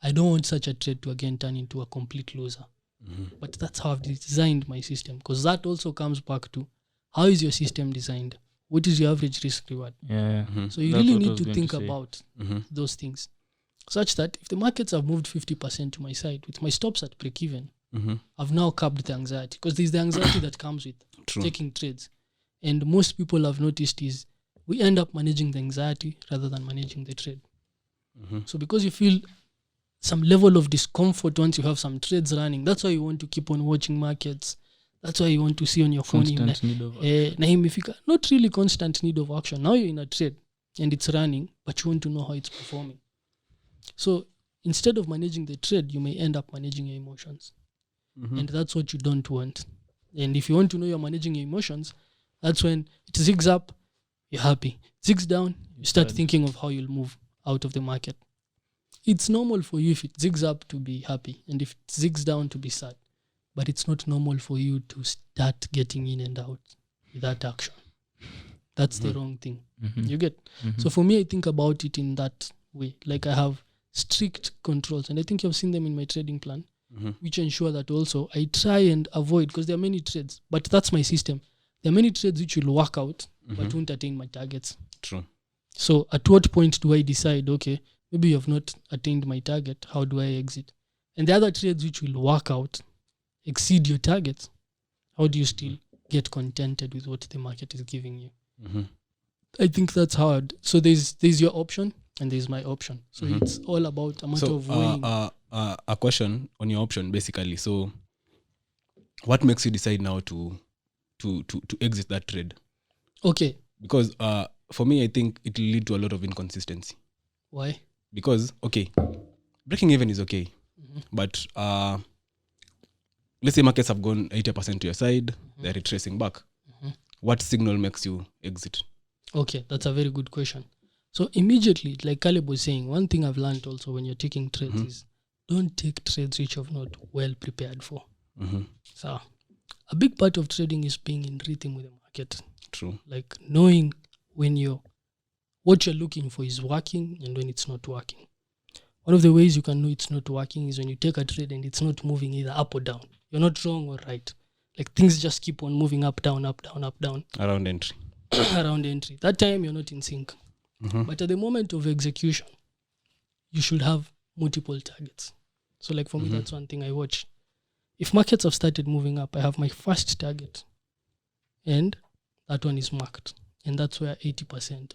I don't want such a trade to again turn into a complete loser. Mm-hmm. But that's how I've designed my system, because that also comes back to how is your system designed? What is your average risk reward? Yeah. Mm-hmm. So you That's really what I need was to going think to say. about Mm-hmm. those things, such that if the markets have moved 50% to my side, with my stops at break-even, Mm-hmm. I've now curbed the anxiety, because there's the anxiety that comes with True. taking trades. And most people have noticed is we end up managing the anxiety rather than managing the trade. Mm-hmm. So because you feel some level of discomfort once you have some trades running, that's why you want to keep on watching markets. That's why you want to see on your phone. Constant need of Na imefika, not really constant need of action. Now you're in a trade and it's running, but you want to know how it's performing. So instead of managing the trade, you may end up managing your emotions. Mm-hmm. And that's what you don't want. And if you want to know you're managing your emotions, that's when it zigs up, you're happy. Zigs down, you start sad. thinking of how you'll move out of the market. It's normal for you if it zigs up to be happy, and if it zigs down to be sad. But it's not normal for you to start getting in and out without action. That's the wrong thing. Mhm. You get? Mhm. So for me, I think about it in that way. Like I have strict controls, and I think you've seen them in my trading plan, Mm-hmm. which ensure that also I try and avoid, because there are many trades, but that's my system. There are many trades which will work out, but won't attain my targets. True. So at what point do I decide, okay, maybe you have not attained my target, how do I exit? And the other trades which will work out, exceed your targets, how do you still get contented with what the market is giving you? Mm-hmm. I think that's hard. So there's your option and there's my option. So Mhm. it's all about a matter So, of weighing. a question on your option, basically. So, what makes you decide now to exit that trade? Okay, Because for me, I think it will lead to a lot of inconsistency. why? Because okay, breaking even is okay, Mhm. but let's say markets have gone 80% to your side, they're retracing back. Mhm. What signal makes you exit? Okay, that's a very good question. So immediately, like Caleb was saying, one thing I've learned also when you're taking trades is don't take trades which you're not well prepared for. Mm-hmm. So a big part of trading is being in rhythm with the market. True. Like knowing when what you're looking for is working and when it's not working. One of the ways you can know it's not working is when you take a trade and it's not moving either up or down. You're not wrong or right. Like things just keep on moving up, down, up, down, up, down Around entry. around entry. That time you're not in sync. Mm-hmm. But at the moment of execution, you should have multiple targets. So like for me, that's one thing I watch. If markets have started moving up, I have my first target. And that one is marked. And that's where 80%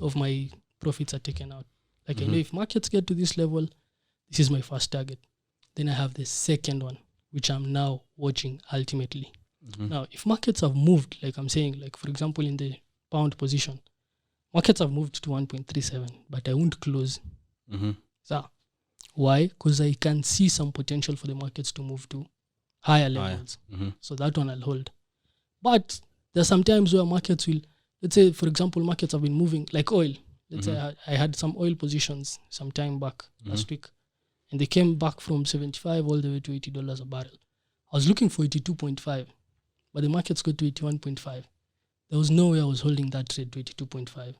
of my profits are taken out. Like I know if markets get to this level, this is my first target. Then I have the second one, which I'm now watching ultimately. Now, if markets have moved, like I'm saying, like for example, in the pound position, markets have moved to 1.37, but I won't close. Mm-hmm. So, why? Because I can see some potential for the markets to move to higher levels. Mm-hmm. So that one I'll hold. But there's some times where markets will, let's say, for example, markets have been moving like oil. Let's say I had some oil positions some time back last week, and they came back from 75 all the way to $80 a barrel. I was looking for 82.5, but the markets got to 81.5. There was no way I was holding that trade to 82.5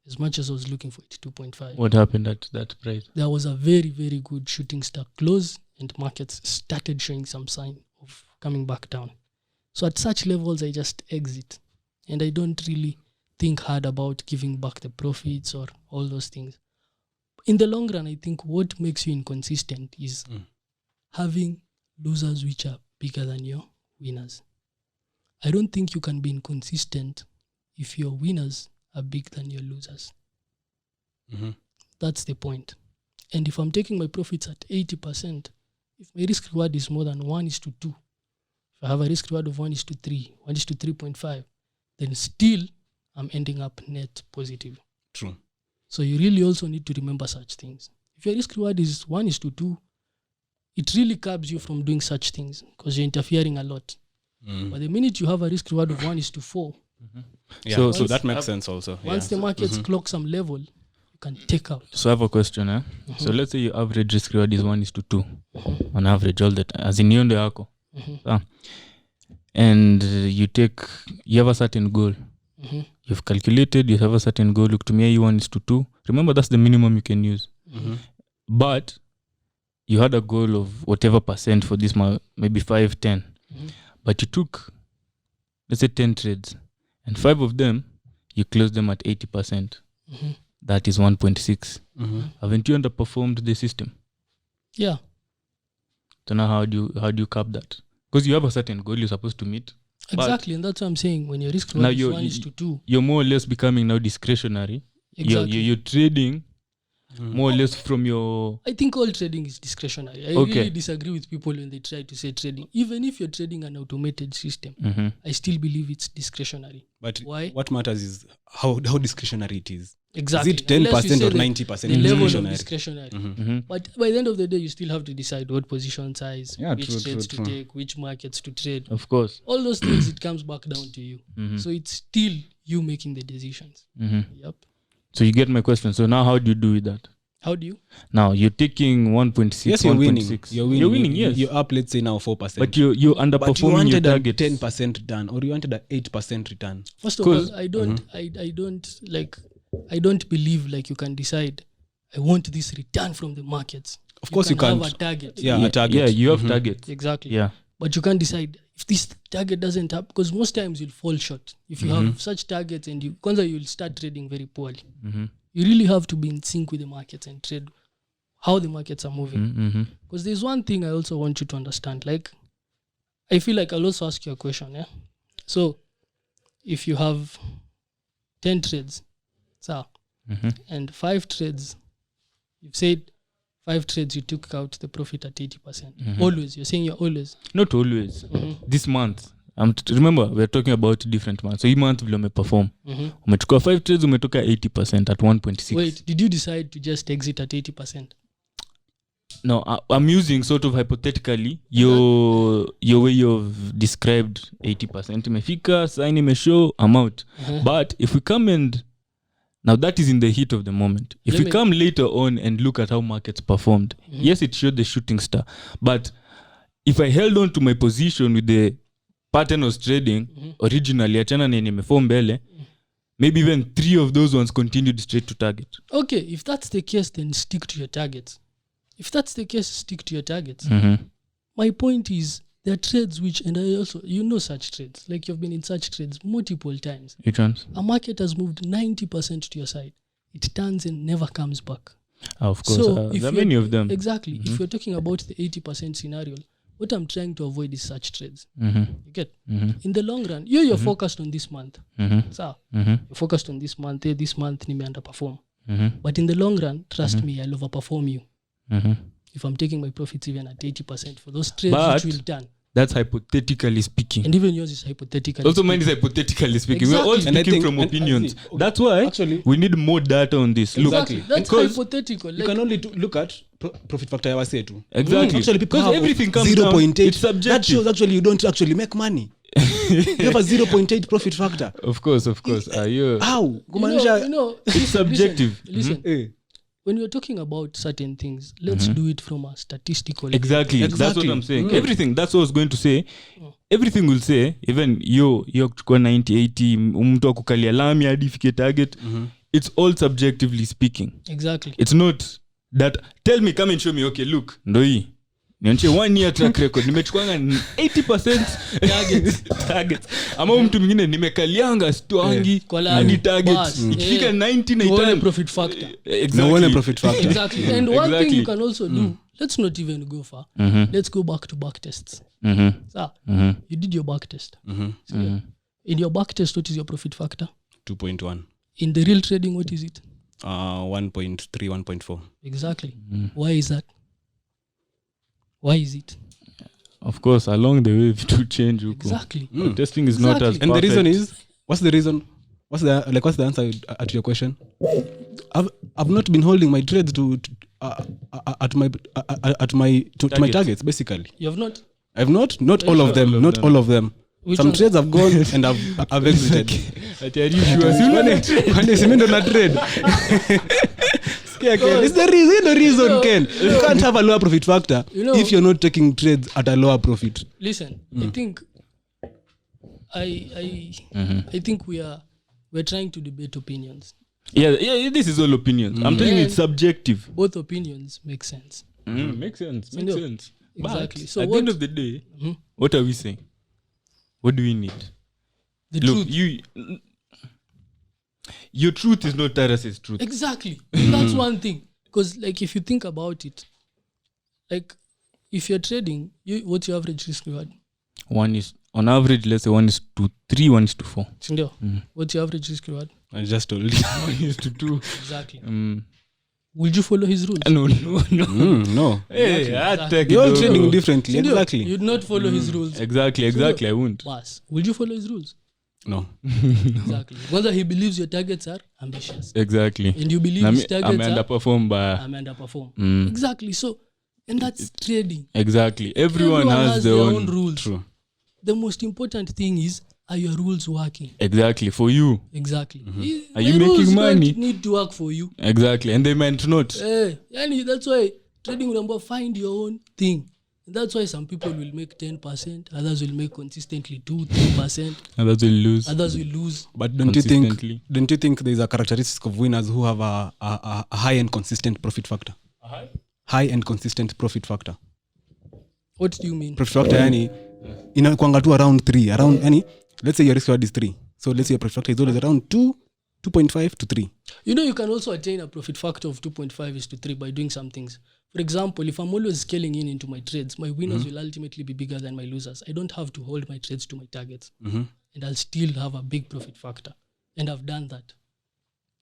as much as I was looking for 82.5. What happened at that price? There was a very, very good shooting star close, and markets started showing some sign of coming back down. So at such levels, I just exit, and I don't really think hard about giving back the profits or all those things. in the long run, I think what makes you inconsistent is having losers which are bigger than your winners. I don't think you can be inconsistent if your winners are bigger than your losers. That's the point. And if I'm taking my profits at 80%, if my risk reward is more than 1:2, if I have a risk reward of 1:3, 1:3.5, then still I'm ending up net positive. True. So you really also need to remember such things. If your risk reward is 1:2, it really curbs you from doing such things because you're interfering a lot. But the minute you have a risk reward of 1:4, Yeah, so that makes sense also. once the markets clock some level, you can take out. So I have a question. So let's say your average risk reward is 1:2 on average all the time, as in hiyo ndio yako. And you have a certain goal. You've calculated, you have a certain goal. Ukitumia hii 1:2. Remember, that's the minimum you can use. But you had a goal of whatever percent for this month, maybe 5, 10. But you took, let's say, 10 trades. And 5 of them, you closed them at 80%. That is 1.6. Haven't you underperformed the system? Yeah. So now how do you cap that? Because you have a certain goal you're supposed to meet. Exactly, and that's what I'm saying. When your risk reward is 1:2, you're more or less becoming now discretionary. Exactly. You're trading more or less from your... I think all trading is discretionary. I really disagree with people when they try to say trading. Even if you're trading an automated system, I still believe it's discretionary. But why? What matters is how discretionary it is. Exactly. Is it 10% or 90% the level of discretionary? discretionary. But by the end of the day, you still have to decide what position size, which trades to take, which markets to trade. Of course. All those things, it comes back down to you. So it's still you making the decisions. Yep. So you get my question. So now how do you do with that? How do you? Now you're taking 1.6. Yes, you're 1.6. winning. You're winning. Yes. You're up, let's say now 4%. But you're underperforming your target. 10% return, or you wanted an 8% return. First of all, I don't believe like you can decide, I want this return from the markets. Of course you can't. Have a target. A target. Yeah, you have targets. Exactly. Yeah. But you can't decide if this target doesn't happen, because most times you'll fall short. If you have such targets and you'll start trading very poorly. You really have to be in sync with the markets and trade how the markets are moving. Because there's one thing I also want you to understand. Like, I feel like I'll also ask you a question. Yeah. So, if you have 10 trades, and 5 trades, you've said 5 trades you took out the profit at 80%. Always, you're saying you're always. Not always. This month. Remember, we're talking about different months. So hii month vile umeperform. Umetoka 5 trades, umetoka 80% at 1.6. Wait, did you decide to just exit at 80%? No, I'm using sort of hypothetically your way of described 80%. Imefika, sign imeshow, I'm out. But if we come and... Now that is in the heat of the moment. If we come later on and look at how markets performed, yes, it showed the shooting star. But if I held on to my position with the pattern of trading originally, achana na nimefom mbele, maybe even 3 of those ones continued straight to target. Okay, if that's the case, then stick to your targets. If that's the case, stick to your targets. My point is, there are trades which, and I also, such trades, like you've been in such trades multiple times. Which ones? A market has moved 90% to your side. It turns and never comes back. Of course, so there are many of them. Exactly. If you're talking about the 80% scenario, what I'm trying to avoid is such trades. You get? In the long run, you're focused on this month. So, you're focused on this month. This month, nime underperform. But in the long run, trust me, I'll overperform you. If I'm taking my profits even at 80% for those trades which will turn. That's hypothetically speaking. And even yours is hypothetically also mine is hypothetically speaking. Exactly. We're all speaking from opinions. That's why we need more data on this. Exactly. Look, that's hypothetical. You can only look at profit factor ya wase tu. Exactly. Actually, people because have everything comes 0.8. It's subjective. That shows actually you don't actually make money. You have a 0.8 profit factor. Of course. How? It's subjective. Listen. When you're talking about certain things, let's do it from a statistical exactly. That's what I'm saying. Everything, that's what I was going to say. Everything will say, even yo kuchukua 90, 80, mtu akukalia lami hadi ifike target, it's all subjectively speaking. Exactly. It's not that, tell me, come and show me, okay, look, ndo hii, nionyeshe 1 year track record nimechukuanga 80% targets ama mtu mwingine nimekalianga stoangi hadi targets ikifika 90 na one profit factor. One profit factor. Exactly. And one thing you can also do, let's not even go far. Let's go back to back tests. So you did your back test. So in your back test, what is your profit factor? 2.1. In the real trading, what is it? 1.3, 1.4. Exactly. Why is that? Why is it? Of course, along the way to change. Exactly. Testing is not as And perfect. the reason is, what's the reason? What's the answer at your question? I've not been holding my trades to my targets basically. You have not? I've not all of them, not all of them. Which Some one? trades have gone and I've exited. Are you sure? Kwani si mimi ndo na trade? Sikia Ken, it's the reason Ken. You can't have a lower profit factor if you're not taking trades at a lower profit. Listen, I think I think we're trying to debate opinions. Yeah, this is all opinions. I'm telling you it's subjective. Both opinions make sense. Makes sense. Exactly. But So at the end of the day, what are we saying? What do we need? The Look, truth. your truth is not Taras's truth. Exactly. That's one thing. Because like if you think about it, like if you're trading, what's your average risk reward? One is on average, let's say 1:3, 1:4. Sindio? What's your average risk reward? I just told you. 1:2. Exactly. Would you follow his rules? No. No. Hey, Exactly. You're all trading differently. Sindio? Exactly. You'd not follow his rules. Exactly. I won't. Boss, would you follow his rules? No. Exactly. Whether he believes your targets are ambitious. Exactly. And you believe his targets I'm underperform by. I'm underperform. Exactly. So, and that's trading. Exactly. Everyone has their own rules. True. The most important thing is, are your rules working? Exactly. For you. Exactly. Are you making money? Don't need to work for you. Exactly. And they might not. Yani that's why trading number find your own thing. And that's why some people will make 10%, others will make consistently 2-3%, Others will lose. others will lose. But don't you think there's a characteristic of winners who have a high and consistent profit factor? High and consistent profit factor. What do you mean? Profit factor yani inakuanga tu around 3. Around yani let's say your risk reward is 3. So let's say your profit factor is always around 2.5 to 3. You can also attain a profit factor of 2.5 to 3 by doing some things. For example, if I'm always scaling in into my trades, my winners will ultimately be bigger than my losers. I don't have to hold my trades to my targets. And I'll still have a big profit factor. And I've done that.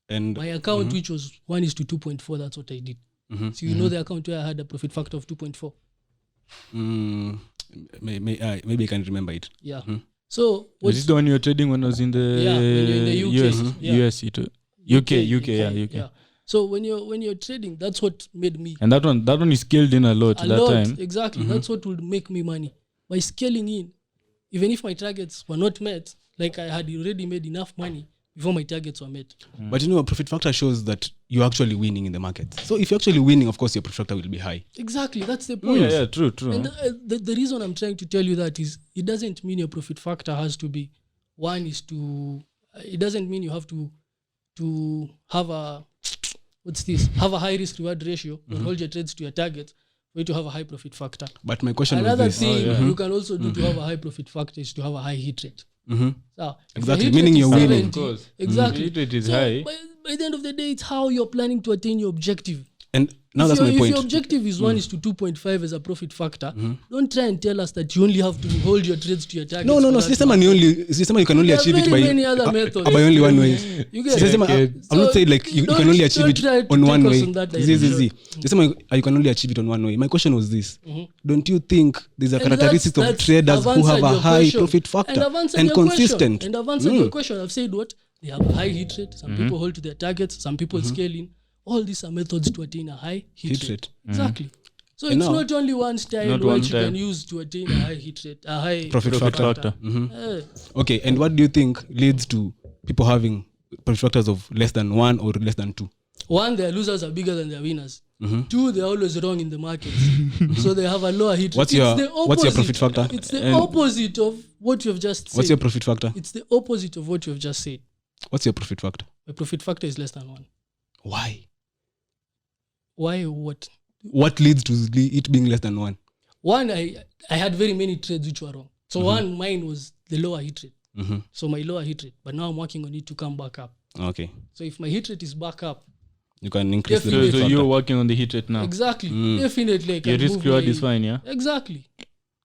And my account, which was 1:2.4, that's what I did. So the account where I had a profit factor of 2.4. Maybe I can remember it. Yeah. So was this the one you were trading when I was in the when you're in the UK? US UK, Yeah. So when you're trading, that's what made me. And that one is scaled in a lot time. Exactly. That's what would make me money. By scaling in, even if my targets were not met, like I had already made enough money before my targets were met. But a profit factor shows that you're actually winning in the market. So if you're actually winning, of course your profit factor will be high. Exactly. That's the point. Yeah, true. And the reason I'm trying to tell you that is it doesn't mean your profit factor has to be it doesn't mean you have to have have a high risk reward ratio or hold your trades to your target for you to have a high profit factor. But my question Another was this. thing you can also do to have a high profit factor is to have a high hit rate. So Exactly, meaning you're winning. Of course. Exactly. Hit rate is So high. by the end of the day, it's how you're planning to attain your objective. And now that's my If point. your objective is 1:2.5 as a profit factor, don't try and tell us that you only have to hold your trades to your target. No. Sisema you can only There are achieve it very by many other methods. by only one way. You get Sisema, I'm not saying like you can only achieve don't try it to on take one us way. on that direction. Sisema you can only achieve it on one way. My question was this. Don't you think there's a And characteristic of that's- traders I've who have answered a your high question. profit factor And I've answered and your consistent? question. And I've answered your question. I've said what? They have a high hit rate. Some people hold to their targets. Some people scale in. All these are methods to attain a high hit rate. Exactly. So And it's now- not only one style Not which one you style. can use to attain a high hit rate, a high Profit factor. Okay, and what do you think leads to people having profit factors of less than 1 or less than 2? One, their losers are bigger than their winners. Two, they're always wrong in the market. So they have a lower hit rate. What's your profit factor? It's the opposite of what you've just said. What's your profit factor? It's the opposite of what you've just said. What's your profit factor? My profit factor is less than 1. Why? Why what? What leads to it being less than 1? one, I had very many trades which were wrong. So one, mine was the lower hit rate. So my lower hit rate, but now I'm working on it to come back up. Okay. So if my hit rate is back up, You can increase the Definitely. risk So factor. you're working on the hit rate now. exactly, definitely I can Your risk move reward my- is fine, yeah? Exactly.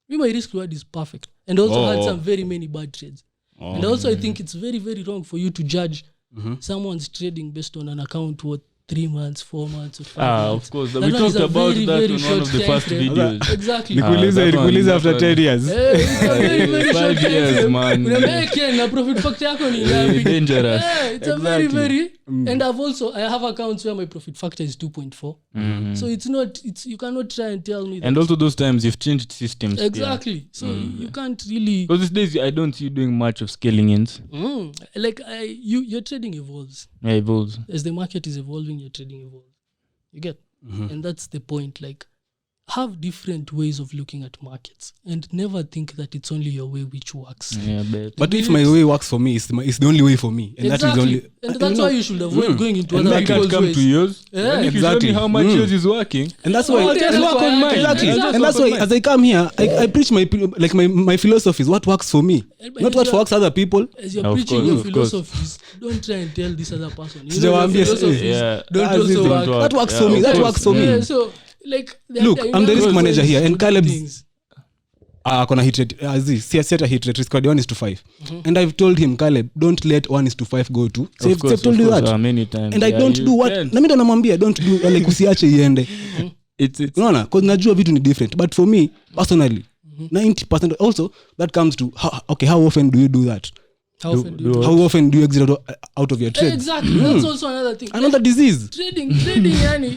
My risk reward is perfect. And also had some very many bad trades. And also I think it's very, very wrong for you to judge someone's trading based on an account worth 3 months, 4 months, or 5 months. Of course. That We one is talked a about very, that very on one short of the time first frame. videos. Exactly. Nikuulize after 10 years. It's a very, very short 5 time years, frame. man. Unaambia, "Ken, na profit factor yako ni ngapi?" Dangerous. It's a very, very and I have accounts where my profit factor is 2.4. So you cannot try and tell me that. And also those times you've changed systems. Exactly. So you can't really Because these days I don't see you doing much of scaling ins. like your trading evolves. Yeah, evolves. As the market is evolving, your trading evolves. You get? And that's the point. Like, have different ways of looking at markets and never think that it's only your way which works. Yeah, bet. But if my way works for me, it's the only way for me. And that is the only... And that's why you should avoid going into And other I can't people's come ways. to yours. Yeah. And if you Exactly. show me how much yours is working, And that's why... Okay, that's work why on I mine. can- Exactly. Just And that's work why, on as I come here, I preach my philosophies, what works for me. But Not if what you're- works other people. As you're Of preaching course, your of course. philosophies, don't try and tell this other person. You Sijawaambia, know, your philosophies yeah. don't As also is, work. That works for me. of That course. works for Yeah, me. so like Look, I'm the risk manager here, and Caleb's- things. Kona hit rate, set a hit rate, risk squad 1:5. And I've told him, Caleb, don't let 1:5 go to. So of course, I've told you that. many times. And I Yeah, don't you do what can't. na mimi ndo namwambia don't do like usiache iende. It's Unaona, cause najua vitu ni different, but for me personally 90% also that comes to how often do you do that? How often do you do- How often do you exit out of your trade? Exactly. That's also another thing. Another disease. Trading yani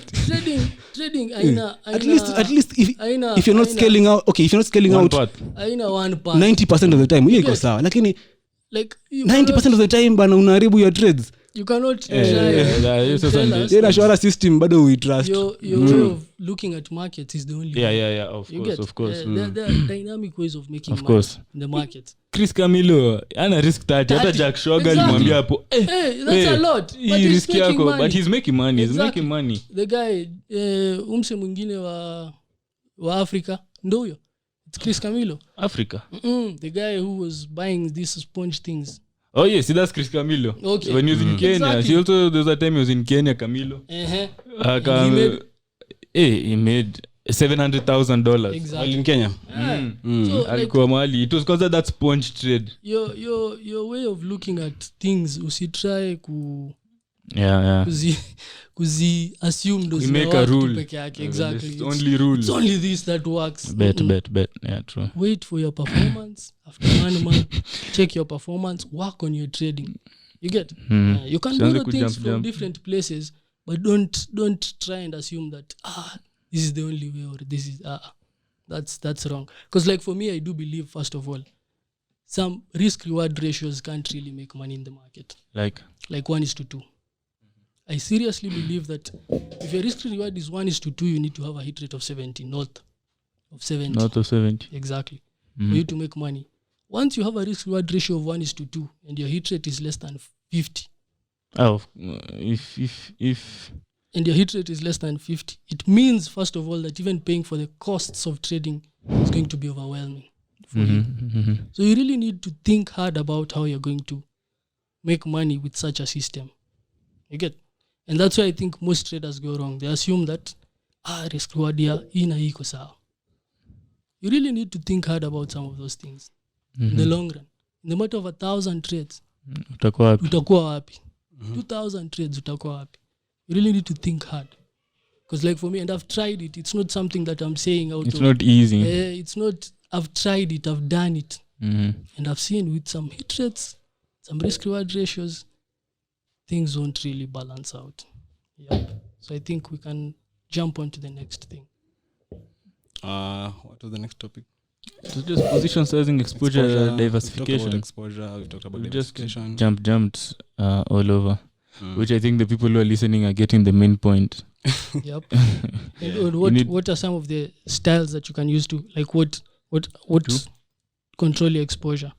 trading aina At least aina- if you're not aina- scaling out, okay, if you're not scaling one out part. aina one part. 90% of the time, hiyo iko Yes. sawa. Lakini Like 90% of the time bana unaharibu your trades. you cannot try yeah, and yeah, it's also tell an- us Your insurance system bado we trust. your way of looking at markets is the only way. Yeah, of You course, get? of course. There are dynamic ways of making Of money course. in the market. Chris Camilo ana risk 30 hata 30. Jack Shoga Exactly. alimwambia hapo Hey, that's a lot. But hii he's risk making yako money. but he's making money. He's Exactly. making money. The guy umse mwingine wa Africa ndo huyo. It's Chris Camilo. Africa. The guy who was buying these sponge things. Oh yes, that's Chris Camilo. Okay. When he was in Kenya, Exactly. see also there was a time he was in Kenya, Camilo. He made- He made $700,000. Exactly. In Kenya. So like, Alikuwa mahali. It was because of that sponge trade. your way of looking at things usitry Yeah. kuzi assume ndo We make a zimewaka tu rule. peke yake. Exactly. There's It's only rules. only this that works. Bet. Yeah, true. Wait for your performance. After 1 month, check your performance, work on your trading. You get? You can Sianze borrow things kujump, from jump. different places, but don't try and assume that this is the only way or this is that's wrong. Because like for me, I do believe first of all, some risk reward ratios can't really make money in the market. Like 1:2. I seriously believe that if your risk reward is 1:2, you need to have a hit rate of 70, north of 70. north of 70. Exactly. For you to make money. Once you have a risk reward ratio of 1:2 and your hit rate is less than 50, Oh, if and your hit rate is less than 50, it means first of all that even paying for the costs of trading is going to be overwhelming for you. So you really need to think hard about how you're going to make money with such a system. You get? And that's why I think most traders go wrong. They assume that risk reward ya ina iko sawa. You really need to think hard about some of those things in the long run. In the matter of 1,000 trades, utakuwa wapi? utakuwa wapi? 2,000 trades utakuwa wapi? You really need to think hard. Because like for me, and I've tried it, it's not something that I'm saying out It's of... not easy. it's not, I've tried it, I've done it. And I've seen with some hit rates, some risk reward ratios, things won't really balance out. Yeah. So I think we can jump on to the next thing. What was the next topic? So just position sizing, exposure, diversification. We've talked about We just diversification. jumped all over, which I think the people who are listening are getting the main point. Yep. And what are some of the styles that you can use to, like what control your exposure?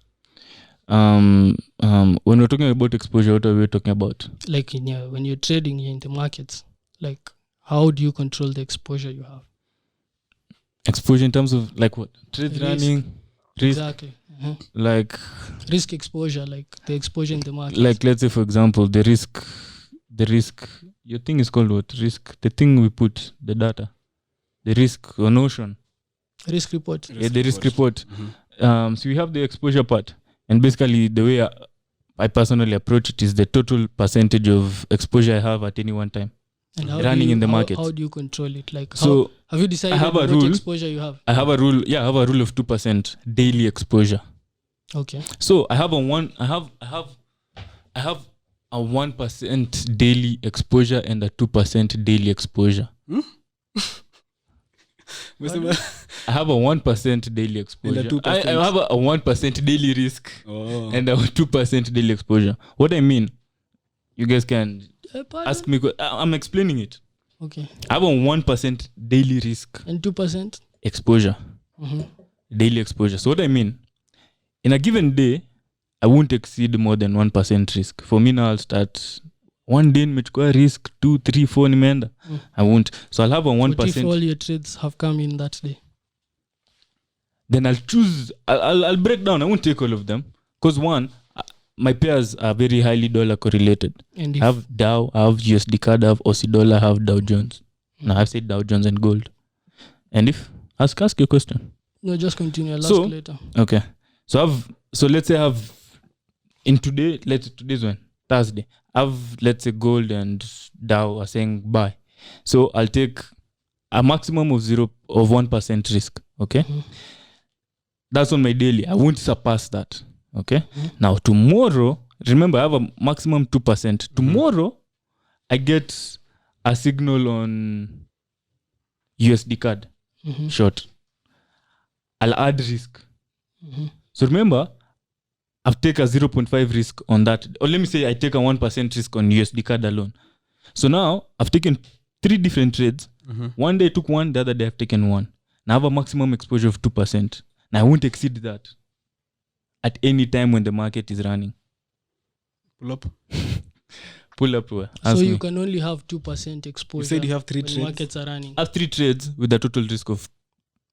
When we're talking about exposure, what are we talking about? Like when you're trading in the markets, like how do you control the exposure you have? Exposure in terms of like what? Trades Risk. running, risk, Exactly. like Risk exposure, like the exposure in the market. like let's say for example the risk your thing is called what? Risk, the thing we put the data, the risk or notion. Risk report. The risk report. So we have the exposure part, and basically the way I personally approach it is the total percentage of exposure I have at any one time. And how running in the market. How do you control it? Like, So have you decided I have a what rule. exposure you have? I have a rule. Yeah, I have a rule of 2% daily exposure. Okay. So I have a 1% daily exposure and a 2% daily exposure. I have a 1% daily exposure. And a 2%. I have a 1% daily risk and a 2% daily exposure. What I mean, you guys can ask me. I'm explaining it. Okay. I have a 1% daily risk And 2%? exposure. Daily exposure. So what I mean, in a given day, I won't exceed more than 1% risk. For me now, I'll start one day nimechukua risk 2, 3, 4 nimeenda. I won't. So I'll have a 1%. What if all your trades have come in that day? Then I'll choose. I'll break down. I won't take all of them because one, my pairs are very highly dollar correlated. And I have Dow, I have USD CAD, I have Aussie dollar, I have Dow Jones. Now I've said Dow Jones and gold. And if ask your question. No, just continue. I'll ask later. Okay. So let's say I have in today's one, Thursday. Let's say gold and Dow are saying buy. So I'll take a maximum of 1% risk. Okay. That's on my daily. I won't surpass that. Okay. Now tomorrow, remember I have a maximum 2%. Tomorrow, I get a signal on USD CAD short. I'll add risk. So remember, I've taken a 0.5 risk on that. Or let me say I take a 1% risk on USD CAD alone. So now I've taken 3 different trades. One day I took one, the other day I've taken one. Now I have a maximum exposure of 2%. Now I won't exceed that at any time when the market is running. Pull up. Pull up where? So you can only have 2% exposure. You said you have 3 when trades. markets are running. I have 3 trades with a total risk of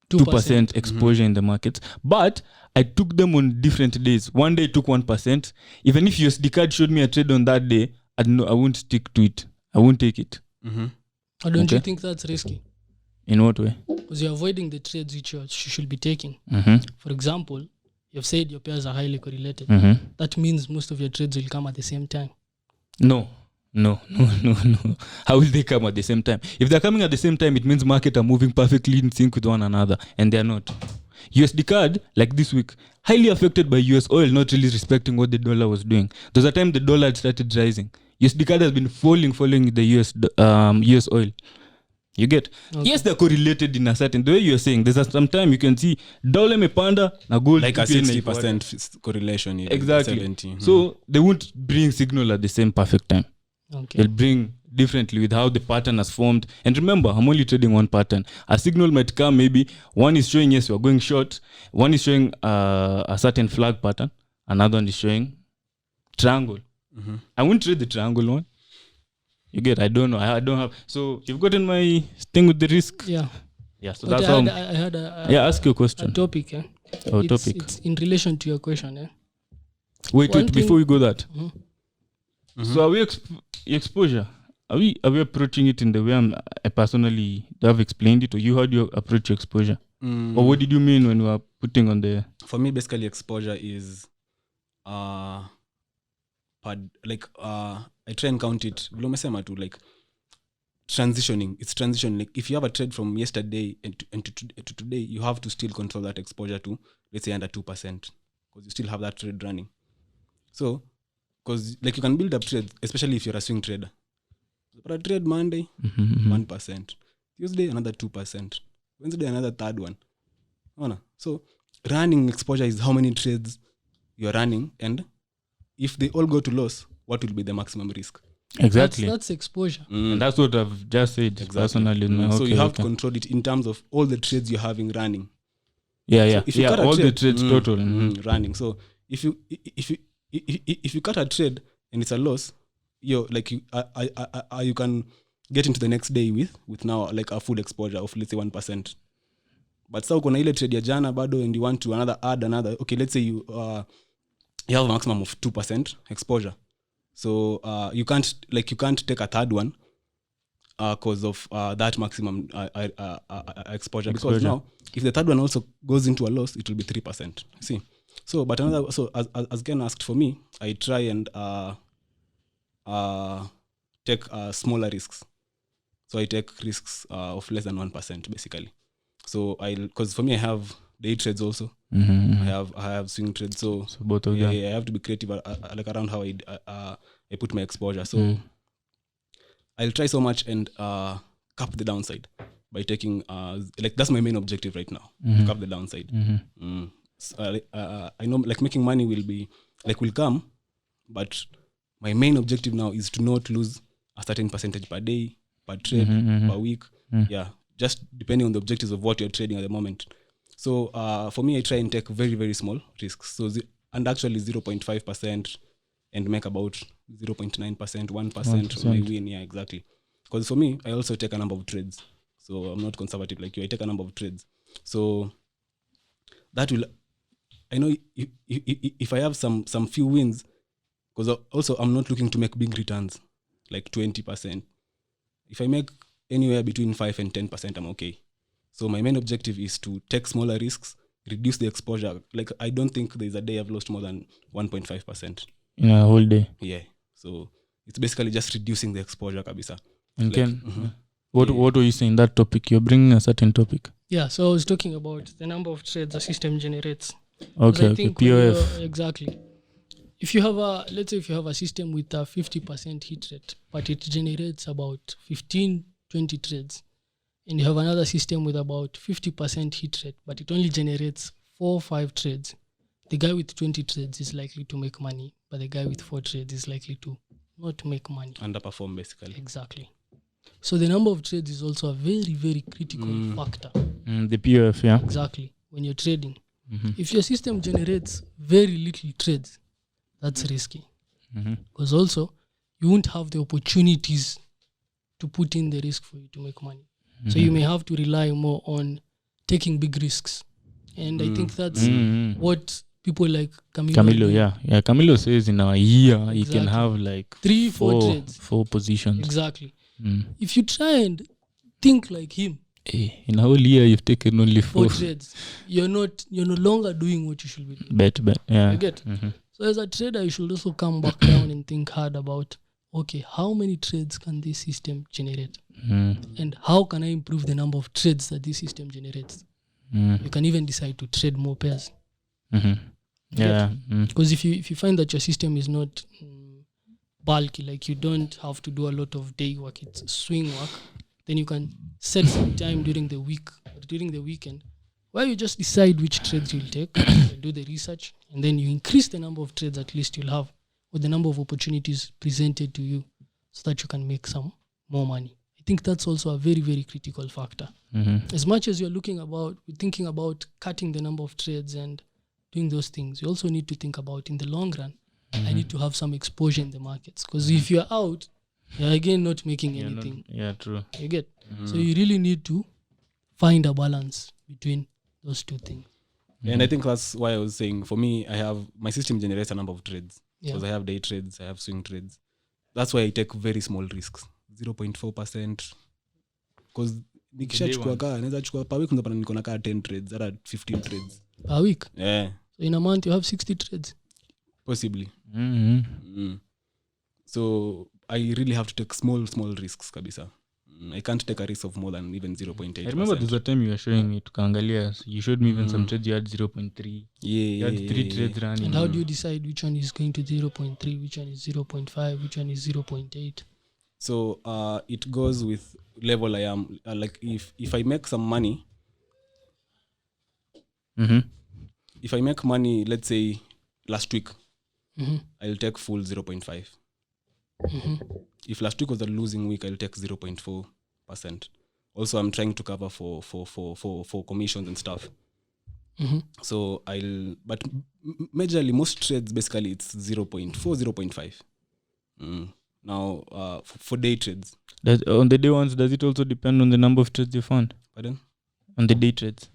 2% exposure in the markets. But I took them on different days. One day I took 1%. Even if USD CAD showed me a trade on that day, I won't stick to it. I won't take it. Or don't you think that's risky? In what way? Because you're avoiding the trades which you should be taking. For example, you've said your pairs are highly correlated. That means most of your trades will come at the same time. No. How will they come at the same time? If they're coming at the same time, it means market are moving perfectly in sync with one another, and they're not. USD CAD, like this week, highly affected by US oil not really respecting what the dollar was doing. There's a time the dollar had started rising. USD CAD has been falling the US oil. You get? Okay. Yes, they're correlated in a certain, the way you're saying, there's some time you can see dollar mepanda na gold like a 60% correlation. Exactly. 70. So they won't bring signal at the same perfect time. Okay. They'll bring differently with how the pattern has formed. And remember, I'm only trading one pattern. A signal might come, maybe one is showing, yes, we're going short. One is showing a certain flag pattern. Another one is showing triangle. I won't trade the triangle one. You get? I don't know. I don't have. So you've gotten my thing with the risk. Yeah. So but that's I had ask your question. A topic. It's in relation to your question. Wait. Before we go that. So are we exposure? Are we approaching it in the way I personally have explained it, or how do you approach your exposure? Or what did you mean when you were putting on the? For me, basically, exposure is I try and count it. Like transitioning. It's transition. Like if you have a trade from yesterday and to today, you have to still control that exposure to, let's say, under 2%, because you still have that trade running. So, because like you can build up trades, especially if you're a swing trader. But a trade Monday, 1%. Tuesday, another 2%. Wednesday, another third one. So running exposure is how many trades you're running, and if they all go to loss, what will be the maximum risk? Exactly. That's exposure. And that's what I've just said. Exactly. Personally. So you have to control it in terms of all the trades you're having running. Yeah. So if you cut all trade, the trades total. Running. So if you cut a trade and it's a loss, you can get into the next day with now like a full exposure of, let's say, 1%. but sasa uko na ile trade ya jana bado and you want to add another, okay, let's say you have a maximum of 2% exposure, so you can't take a third one because of that maximum exposure, because now if the third one also goes into a loss, it will be 3%. See, so but another, so as Ken asked for me, I try and take smaller risks. So I take risks of less than 1% basically. So because for me I have day trades also. I have swing trades. So both of them. I have to be creative like around how I put my exposure. So I'll try so much and cap the downside by taking like that's my main objective right now. To cap the downside. So, I know like making money will come, but my main objective now is to not lose a certain percentage per day, per trade, per week. Yeah, just depending on the objectives of what you're trading at the moment. So for me, I try and take very, very small risks. So and actually 0.5% and make about 0.9%, 1% when I win. Yeah, exactly. Because for me, I also take a number of trades. So I'm not conservative like you. I take a number of trades. So that will, I know if I have some few wins, because also I'm not looking to make big returns, like 20%. If I make anywhere between 5 and 10%, I'm okay. So my main objective is to take smaller risks, reduce the exposure. Like I don't think there's a day I've lost more than 1.5% in a whole day. Yeah. So it's basically just reducing the exposure, kabisa. And Ken, what were you saying that topic? You're bringing a certain topic. Yeah, so I was talking about the number of trades the system generates. Okay, POF. Exactly. If you have let's say if you have a system with a 50% hit rate, but it generates about 15, 20 trades, and you have another system with about 50% hit rate, but it only generates 4 or 5 trades, the guy with 20 trades is likely to make money, but the guy with 4 trades is likely to not make money. Underperform, basically. Exactly. So the number of trades is also a very, very critical factor. The POF, yeah. Exactly. When you're trading. If your system generates very little trades, that's risky. Because also, you won't have the opportunities to put in the risk for you to make money. So you may have to rely more on taking big risks. And I think that's what people like Camilo, yeah. Camilo says in a year, you can have like 3-4 trades. 4 positions. Exactly. If you try and think like him, in a whole year you've taken only 4 trades, you're no longer doing what you should be doing. Bet, yeah. You get? So as a trader, you should also come back down and think hard about, okay, how many trades can this system generate? And how can I improve the number of trades that this system generates? You can even decide to trade more pairs. Yeah. Because if you find that your system is not bulky, like you don't have to do a lot of day work, it's swing work, then you can set some time during the week or during the weekend where you just decide which trades you'll take, and do the research, and then you increase the number of trades at least you'll have, or the number of opportunities presented to you, so that you can make some more money. I think that's also a very, very critical factor. As much as you're thinking about cutting the number of trades and doing those things, you also need to think about, in the long run, I need to have some exposure in the markets. Because if you're out, you're again not making anything. True. You get? So you really need to find a balance between those two things. And I think that's why I was saying, for me, my system generates a number of trades. Yeah. Because I have day trades, I have swing trades. That's why I take very small risks, 0.4%. Because nikishachukua naweza chukua per week, unapata niko na 10 trades, hata 15 trades per week. Yeah. So in a month you have 60 trades. Possibly. So I really have to take small risks kabisa. I can't take a risk of more than even 0.8%. I remember there's a time you were showing me to Kangalia. You showed me even some trades you had 0.3. You had 3 trades running. And how do you decide which one is going to 0.3, which one is 0.5, which one is 0.8? So it goes with level I am. Like if I make some money, if I make money, let's say last week, I'll take full 0.5. If last week was a losing week, I'll take 0.4%. Also, I'm trying to cover for commissions and stuff. So but majorly most trades basically it's 0.4, 0.5. Now for day trades. On the day ones, does it also depend on the number of trades you found? Pardon? On the day trades.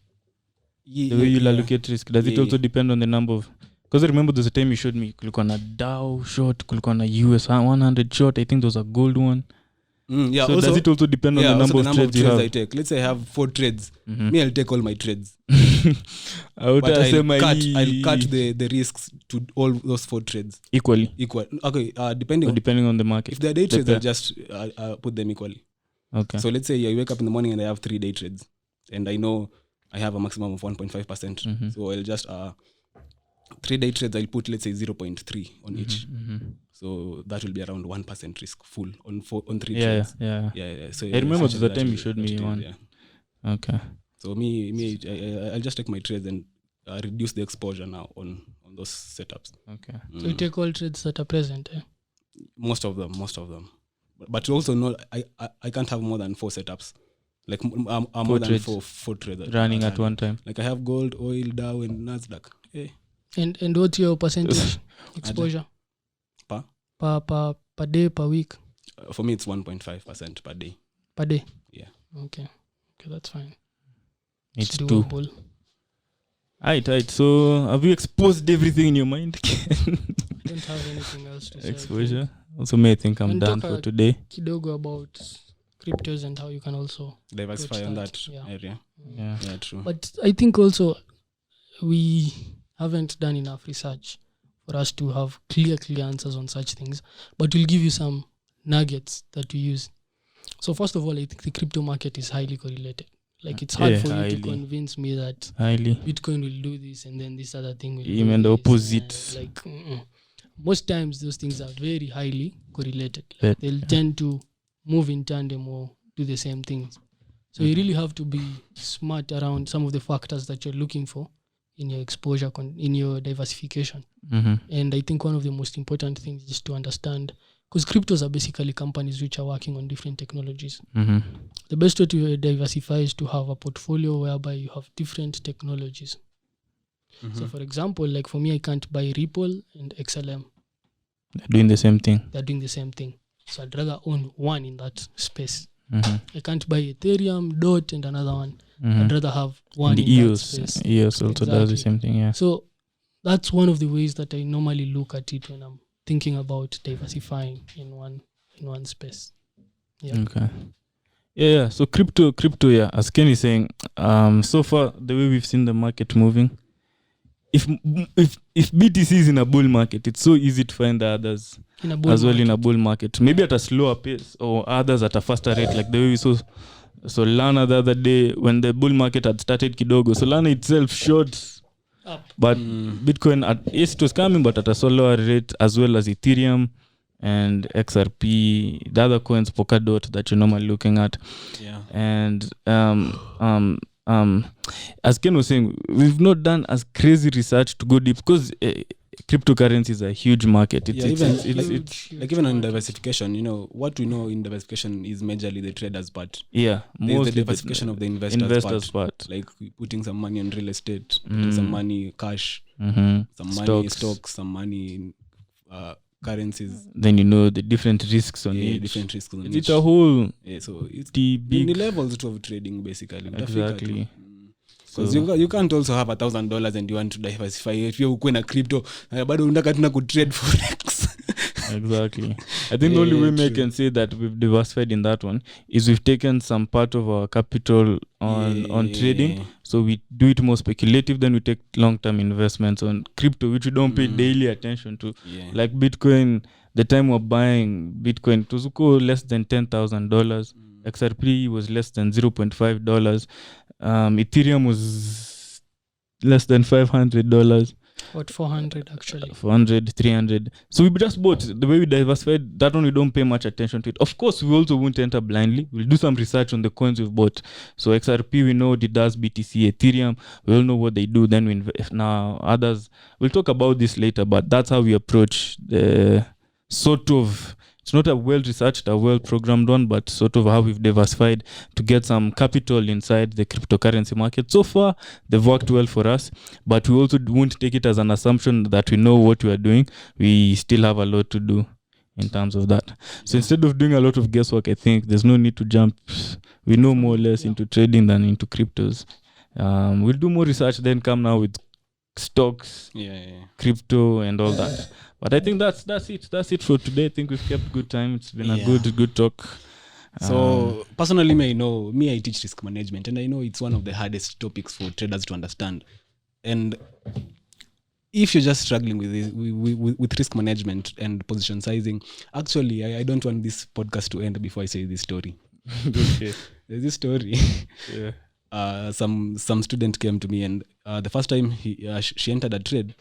The way you allocate risk, does it Yeah, also depend on the number of? Because I remember there's a time you showed me kulikuwa na Dow short, kulikuwa na US 100 short. I think there was a gold one. Yeah. So Also, does it also depend on the number of trades you have? I take? Let's say I have 4 trades. Me, I'll take all my trades. But I'll cut the risks to all those 4 trades equal. Okay. Depending on the market. If they're day trades, I'll just put them equally. Okay. So let's say I wake up in the morning and I have 3 day trades, and I know I have a maximum of 1.5%. So I'll just 3 day trades. I'll put, let's say, 0.3 on each. So that will be around 1% risk full on 3 trades. Yeah. So I remember the time you showed me one. Yeah. Okay. So I'll just take my trades and reduce the exposure now on those setups. Okay. So you take all trades that are present. Most of them. But also no, I can't have more than 4 setups. Like more than 4 trades running at one time. Like I have gold, oil, Dow, and Nasdaq. Hey. And what's your percentage exposure? Per day, per week? For me, it's 1.5% per day. Per day? Yeah. Okay, that's fine. It's doable. Right. So have you exposed everything in your mind? I don't have anything else to say. Exposure. Also, may I think I'm done for today. Kidogo about cryptos and how you can also diversify on that area. Yeah, true. But I think also we haven't done enough research for us to have clear answers on such things. But we'll give you some nuggets that we use. So first of all, I think the crypto market is highly correlated. Like it's hard for you to convince me that Bitcoin will do this and then this other thing will even do the this. opposite. Most times those things are very highly correlated. Like they'll tend to move in tandem or do the same things. So you really have to be smart around some of the factors that you're looking for in your exposure, in your diversification. And I think one of the most important things is to understand, because cryptos are basically companies which are working on different technologies. The best way to diversify is to have a portfolio whereby you have different technologies. So for example, like for me, I can't buy Ripple and XLM. They're doing the same thing. So I'd rather own one in that space. I can't buy Ethereum, DOT, and another one. I'd rather have one in EOS, that space. EOS also does the same thing, yeah. So that's one of the ways that I normally look at it when I'm thinking about diversifying in one space. Yeah. Okay. Yeah. So crypto, yeah. As Ken is saying, so far the way we've seen the market moving, if BTC is in a bull market, it's so easy to find the others in a bull market. Maybe at a slower pace or others at a faster rate, like the way we saw Solana the other day when the bull market had started kidogo. Solana itself shot up, but Bitcoin it was coming, but at a slower rate, as well as Ethereum and XRP, the other coins, Polkadot that you're normally looking at. Yeah. And as Ken was saying, we've not done as crazy research to go deep because cryptocurrency is a huge market. It's even on diversification, what we know in diversification is majorly the traders part. Yeah, mostly the diversification of the investors part. Like putting some money on real estate, putting some money cash, some money stocks, some money in currencies. Then the different risks on each. It's a whole. Yeah, so it's the big the levels of trading basically. Exactly. Because you can't also have $1,000 and you want to diversify. If you're going to crypto, but unataka ku trade forex. Exactly. I think the only way I can say that we've diversified in that one is we've taken some part of our capital on trading. So we do it more speculative, then we take long-term investments on crypto, which we don't pay daily attention to. Yeah. Like Bitcoin, the time we're buying Bitcoin, it was less than $10,000. XRP was less than $0.5. Ethereum was less than $500. What, 400 actually? 400, 300. So we just bought. The way we diversified, that one we don't pay much attention to it. Of course, we also won't enter blindly. We'll do some research on the coins we've bought. So XRP, we know it does BTC. Ethereum, we all know what they do. Then we invest. Now others, we'll talk about this later, but that's how we approach the sort of, it's not a well-researched, a well-programmed one, but sort of how we've diversified to get some capital inside the cryptocurrency market. So far, they've worked well for us, but we also won't take it as an assumption that we know what we are doing. We still have a lot to do in terms of that. So instead of doing a lot of guesswork, I think there's no need to jump. We know more or less into trading than into cryptos. We'll do more research, then come now with stocks, Yeah. crypto, and all that. But I think that's it. That's it for today. I think we've kept good time. It's been a good talk. So personally, I teach risk management, and I know it's one of the hardest topics for traders to understand. And if you're just struggling with risk management and position sizing, actually, I don't want this podcast to end before I say this story. Okay. There's this story. Yeah. Some student came to me, and the first time she entered a trade,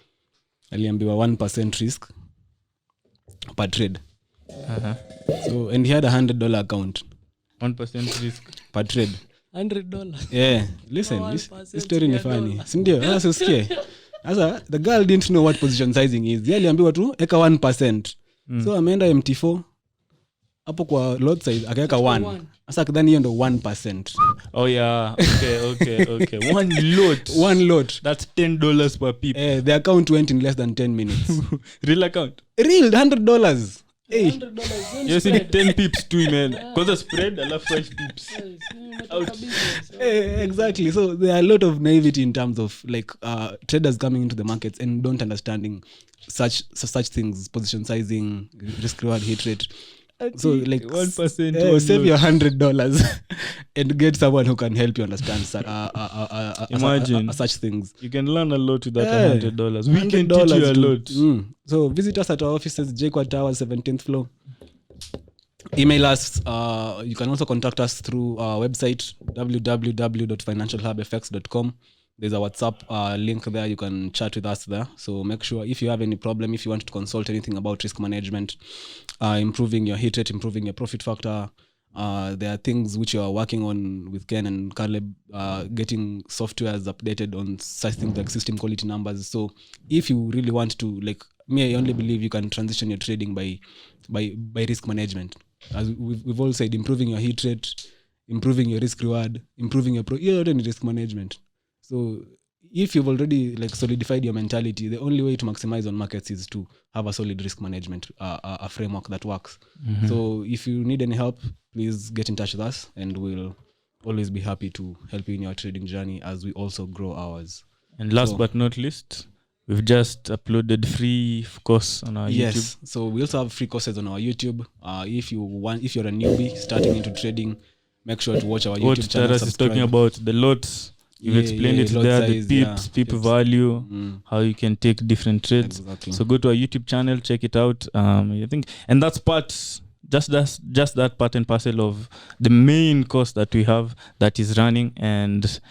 aliambiwa 1% risk per trade. So, and he had $100 account. 1% risk per trade. $100. Yeah, listen, this story ni funny. Sindio? Sasa usikie. Sasa the girl didn't know what position sizing is. Yeye aliambiwa tu eka 1%. So ameenda MT4 hapo kwa lot size akaweka 1. Sasa akidhani hiyo ndo 1%. Oh yeah. Okay. One lot. That's $10 per pip. The account went in less than 10 minutes. Real account. Real $100. Hey. Yes, in 10 pips too, man. Cause spread I love 5 pips. Exactly. So there are a lot of naivety in terms of like traders coming into the markets and don't understanding such things, position sizing, risk reward hit rate. So like 1%, save your $100 and get someone who can help you understand imagine such things. You can learn a lot with that $100. We can teach you a lot. So visit us at our offices, Jquad Towers, 17th floor. Email us. You can also contact us through our website, www.financialhubfx.com. There's a WhatsApp link there. You can chat with us there. So make sure if you have any problem, if you want to consult anything about risk management, improving your hit rate, improving your profit factor, there are things which you are working on with Ken and Caleb, getting softwares updated on such things like system quality numbers. So if you really want to, like me, I only believe you can transition your trading by risk management. As we've all said, improving your hit rate, improving your risk reward, improving your risk management. So if you've already like solidified your mentality, the only way to maximize on markets is to have a solid risk management, a framework that works. So if you need any help, please get in touch with us and we'll always be happy to help you in your trading journey as we also grow ours. And last but not least, we've just uploaded free course on our YouTube. Yes, so we also have free courses on our YouTube. If you're a newbie starting into trading, make sure to watch our YouTube channel. What Taras is talking about, the lots. You've explained it there, size, the pips, pip value, how you can take different trades. Exactly. So go to our YouTube channel, check it out. I think, and that's just that part and parcel of the main course that we have that is running and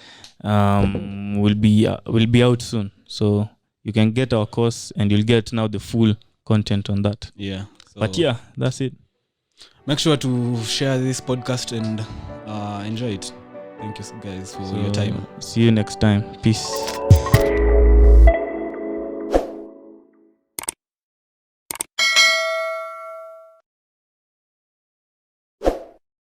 will be out soon. So you can get our course and you'll get now the full content on that. Yeah. So but yeah, that's it. Make sure to share this podcast and enjoy it. Thank you guys for your time. See you next time. Peace.